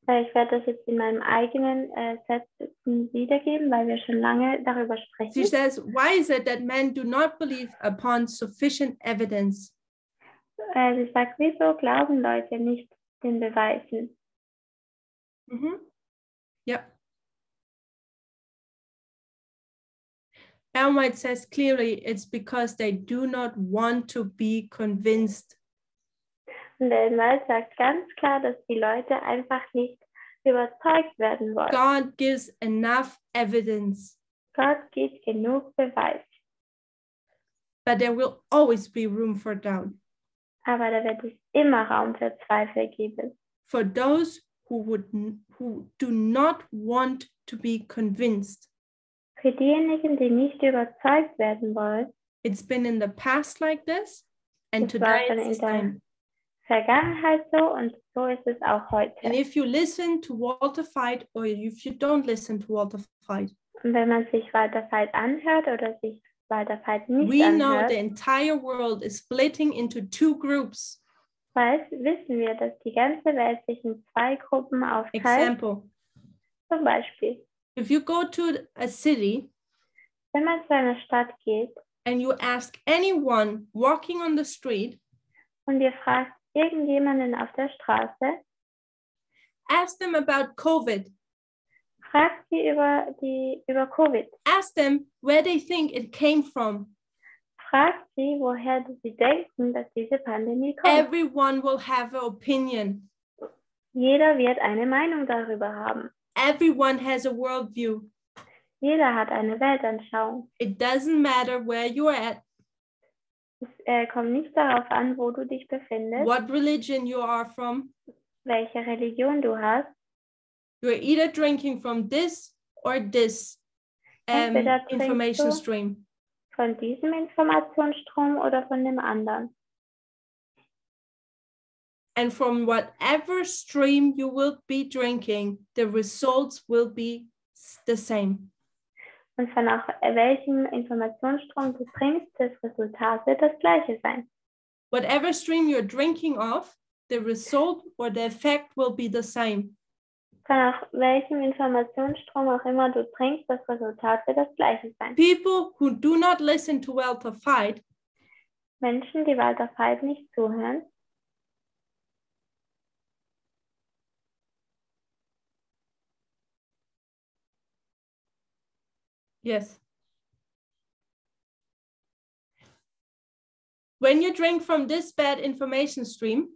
Ich werde das jetzt in meinem eigenen Sätzen wiedergeben, weil wir schon lange darüber sprechen. She says, why is it that men do not believe upon sufficient evidence? Sie sagt, wieso glauben Leute nicht den Beweisen? Yep. Ellen White says clearly it's because they do not want to be convinced. Und Ellen White sagt ganz klar, dass die Leute einfach nicht überzeugt werden wollen. God gives enough evidence. Gott gibt genug Beweis. But there will always be room for doubt. Aber da wird es immer Raum für Zweifel geben. For those who do not want to be convinced. Für diejenigen, die nicht überzeugt werden wollen. It's been in the past like this, and today it's the same. Vergangenheit so und so ist es auch heute. And if you listen to Walter Veith or if you don't listen to Walter Veith, und wenn man sich Walter Veith anhört oder sich Walter Veith nicht we anhört, know the entire world is splitting into two groups. Wissen wir, dass die ganze Welt sich in zwei Gruppen aufteilt. Example. Zum Beispiel, If you go to a city, wenn man zu einer Stadt geht and you ask anyone walking on the street, und ihr fragt irgendjemanden auf der Straße, ask them about COVID. fragt sie über Covid. Ask them where they think it came from. Fragt sie, woher sie denken, dass diese Pandemie kommt. Everyone will have an opinion. Jeder wird eine Meinung darüber haben. Everyone has a worldview. Jeder hat eine Weltanschauung. It doesn't matter where you're at, Es kommt nicht darauf an, wo du dich befindest, what religion you are from. welche Religion du hast. You're either drinking from this or this Entweder trinkst information du stream. von diesem Informationsstrom oder von dem anderen. And from whatever stream you will be drinking, the results will be the same. Und von auch welchem Informationsstrom du trinkst, das Resultat wird das gleiche sein. Whatever stream you're drinking of, the result or the effect will be the same. Von auch welchem Informationsstrom auch immer du trinkst, das Resultat wird das gleiche sein. People who do not listen to Walter Veith Menschen, die Walter Veith nicht zuhören, yes. When you drink from this bad information stream,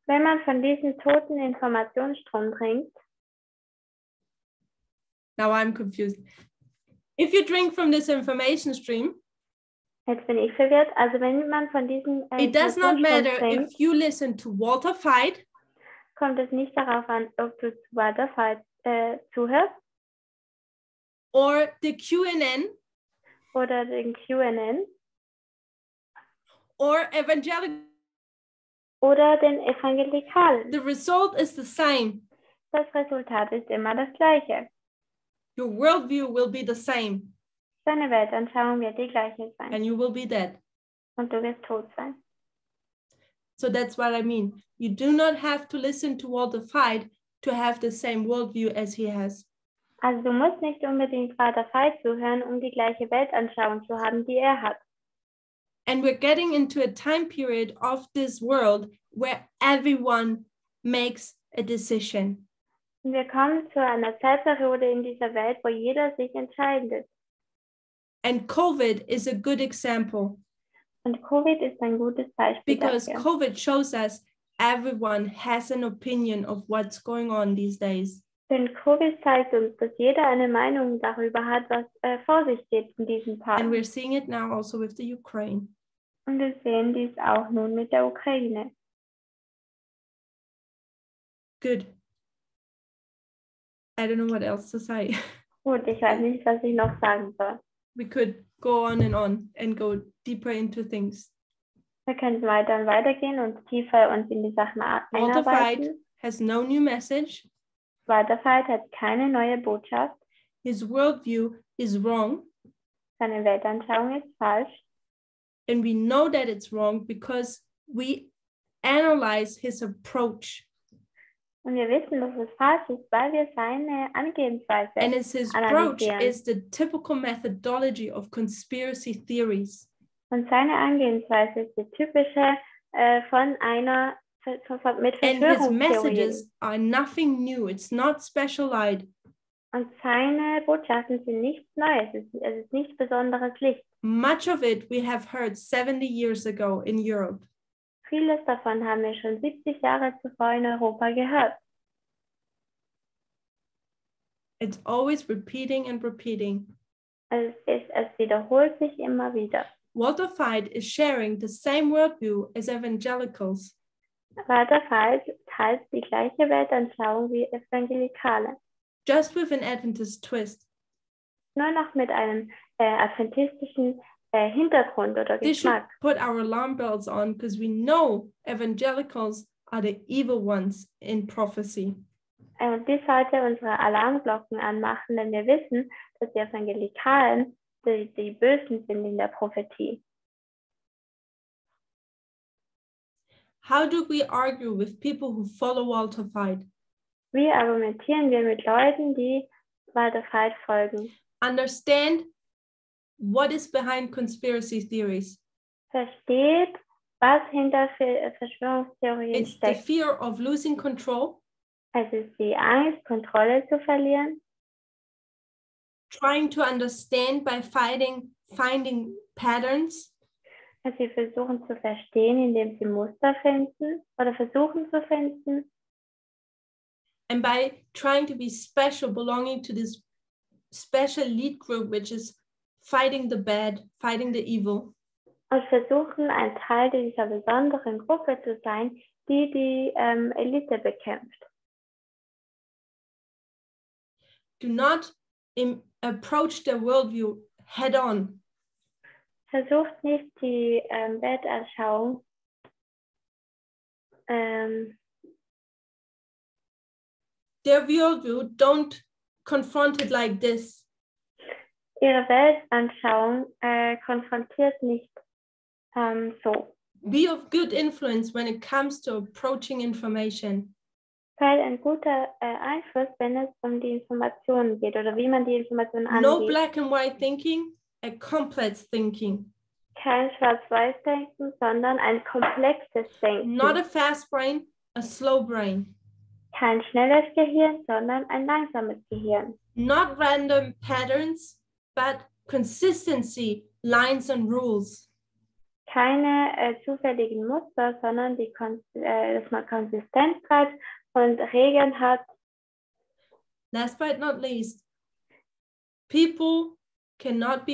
wenn man von diesem toten Informationsstrom trinkt, now I'm confused. If you drink from this information stream, jetzt bin ich verwirrt, also wenn man von diesem it does not matter trinkt, if you listen to Walter Veith kommt es nicht darauf an, ob du zu Walter Veith zuhörst or the QNN oder den QNN or Evangelikalen. oder den Evangelikalen. The result is the same. Das Resultat ist immer das gleiche. Your worldview will be the same Deine Weltanschauung wird die gleiche sein and you will be dead. und du wirst tot sein. So that's what I mean. You do not have to listen to Walter Veith to have the same worldview as he has. Also du musst nicht unbedingt Walter Veith zuhören, um die gleiche Weltanschauung zu haben, die er hat. And we're getting into a time period of this world where everyone makes a decision. Und wir kommen zu einer Zeitperiode in dieser Welt, wo jeder sich entscheidet. And COVID is a good example. Und Covid ist ein gutes Beispiel Because dafür. COVID shows us everyone has an opinion of what's going on these days. Denn Covid zeigt uns, dass jeder eine Meinung darüber hat, was vor sich geht in diesen Tagen. And we're seeing it now also with the Ukraine. Und wir sehen dies auch nun mit der Ukraine. Good. I don't know what else to say. Gut, ich weiß nicht, was ich noch sagen soll. We could go on and go deeper into things. Wir können weiter und weitergehen und tiefer uns in die Sachen Walter Veith einarbeiten. has no new message. Walter Veith hat keine neue Botschaft. His worldview is wrong. Seine Weltanschauung ist falsch. And we know that it's wrong because we analyze his approach. Und wir wissen, dass es falsch ist, weil wir seine Angehensweise And his approach analysieren. is the typical methodology of conspiracy theories. Und seine Angehensweise ist die typische mit And his messages Verschwörungstheorien. are nothing new. It's not special light. Und seine Botschaften sind nichts Neues. Es ist nichts besonderes Licht. Much of it we have heard 70 years ago in Europe. Vieles davon haben wir schon 70 Jahre zuvor in Europa gehört. It's always repeating and repeating. Es wiederholt sich immer wieder. Walter Veith is sharing the same worldview as evangelicals. Walter Veith teilt die gleiche Weltanschauung wie Evangelikalen. Just with an Adventist twist. Nur noch mit einem adventistischen Hintergrund oder This should Geschmack. put our alarm bells on because we know evangelicals are the evil ones in prophecy. Und dies sollte unsere Alarmglocken anmachen, denn wir wissen, dass die Evangelikalen die Bösen sind in der Prophetie. How do we argue with people who follow Walter Veith? Wie argumentieren wir mit Leuten, die Walter Veith folgen? Understand what is behind conspiracy theories. Versteht, was hinter Verschwörungstheorien It's the steckt. fear of losing control, Es ist die Angst, Kontrolle zu verlieren, trying to understand by finding patterns, dass sie versuchen zu verstehen, indem sie Muster finden oder versuchen zu finden, and by trying to be special, belonging to this special elite group, which is fighting the bad, fighting the evil. und versuchen, ein Teil dieser besonderen Gruppe zu sein, die Elite bekämpft. Do not approach their worldview head on. Versucht nicht, die Weltanschauung Their worldview, don't confront it like this. ihre Weltanschauung konfrontiert nicht so. Be of good influence when it comes to approaching information. Sei ein guter Einfluss, wenn es um die Informationen geht oder wie man die Informationen No angeht. black and white thinking, a complex thinking. Kein Schwarz-Weiß-Denken, sondern ein komplexes Denken. Not a fast brain, a slow brain. Kein schnelles Gehirn, sondern ein langsames Gehirn. Not random patterns, but consistency, lines and rules. Keine zufälligen Muster, sondern dass man Konsistenz hat und Regeln hat. Last but not least, people won't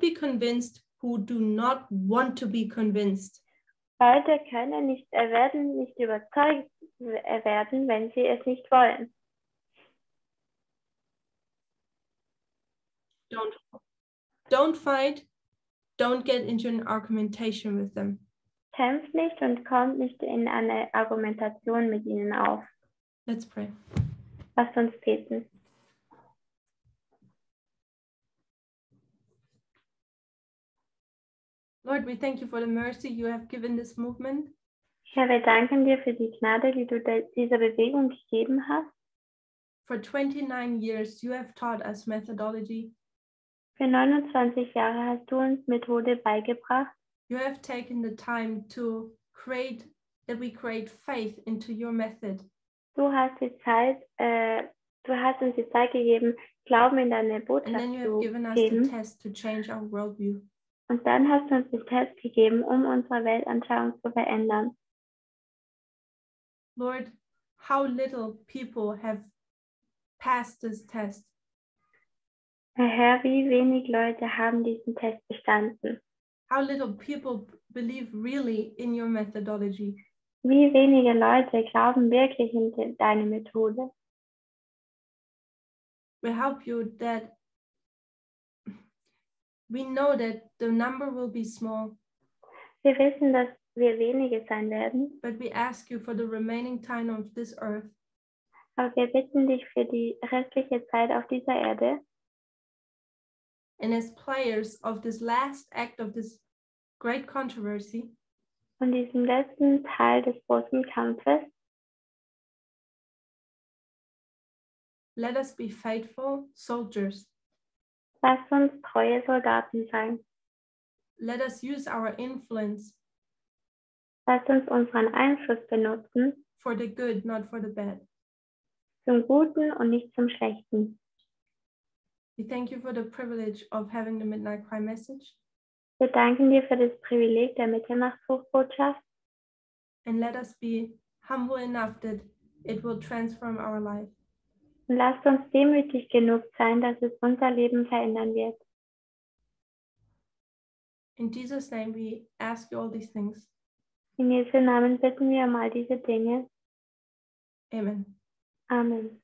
be convinced who do not want to be convinced. Leute werden nicht überzeugt werden, wenn sie es nicht wollen. Don't fight. Don't get into an argumentation with them. Kämpft nicht und kommt nicht in eine Argumentation mit ihnen auf. Let's pray. Lasst uns beten. Lord, we thank you for the mercy you have given this movement. Herr, wir danken dir für die Gnade, die du dieser Bewegung gegeben hast. For 29 years, you have taught us methodology. Für 29 Jahre hast du uns Methode beigebracht. You have taken the time to create, that we create faith into your method. Du hast uns die Zeit gegeben, Glauben in deine Botschaft And then you have zu given us geben. the test to change our worldview. Und dann hast du uns den Test gegeben, um unsere Weltanschauung zu verändern. Lord, how little people have passed this test. Herr, wie wenig Leute haben diesen Test bestanden? How little people believe really in your methodology. Wie wenige Leute glauben wirklich in deine Methode? We help you that we know that the number will be small. Wir wissen, dass wir wenige sein werden, but we ask you for the remaining time of this earth. aber wir bitten dich für die restliche Zeit auf dieser Erde. And as players of this last act of this great controversy, Und diesem letzten Teil des großen Kampfes, let us be faithful soldiers. lasst uns treue Soldaten sein. Let us use our influence Lasst uns unseren Einfluss benutzen, for the good, not for the bad. zum Guten und nicht zum Schlechten. We thank you for the privilege of having the Midnight Cry message. Wir danken dir für das Privileg der Mitternachtsrufbotschaft And let us be humble enough that it will transform our life. und lasst uns demütig genug sein, dass es unser Leben verändern wird. In Jesus' name we ask you all these things. In Jesu Namen bitten wir um all diese Dinge. Amen. Amen.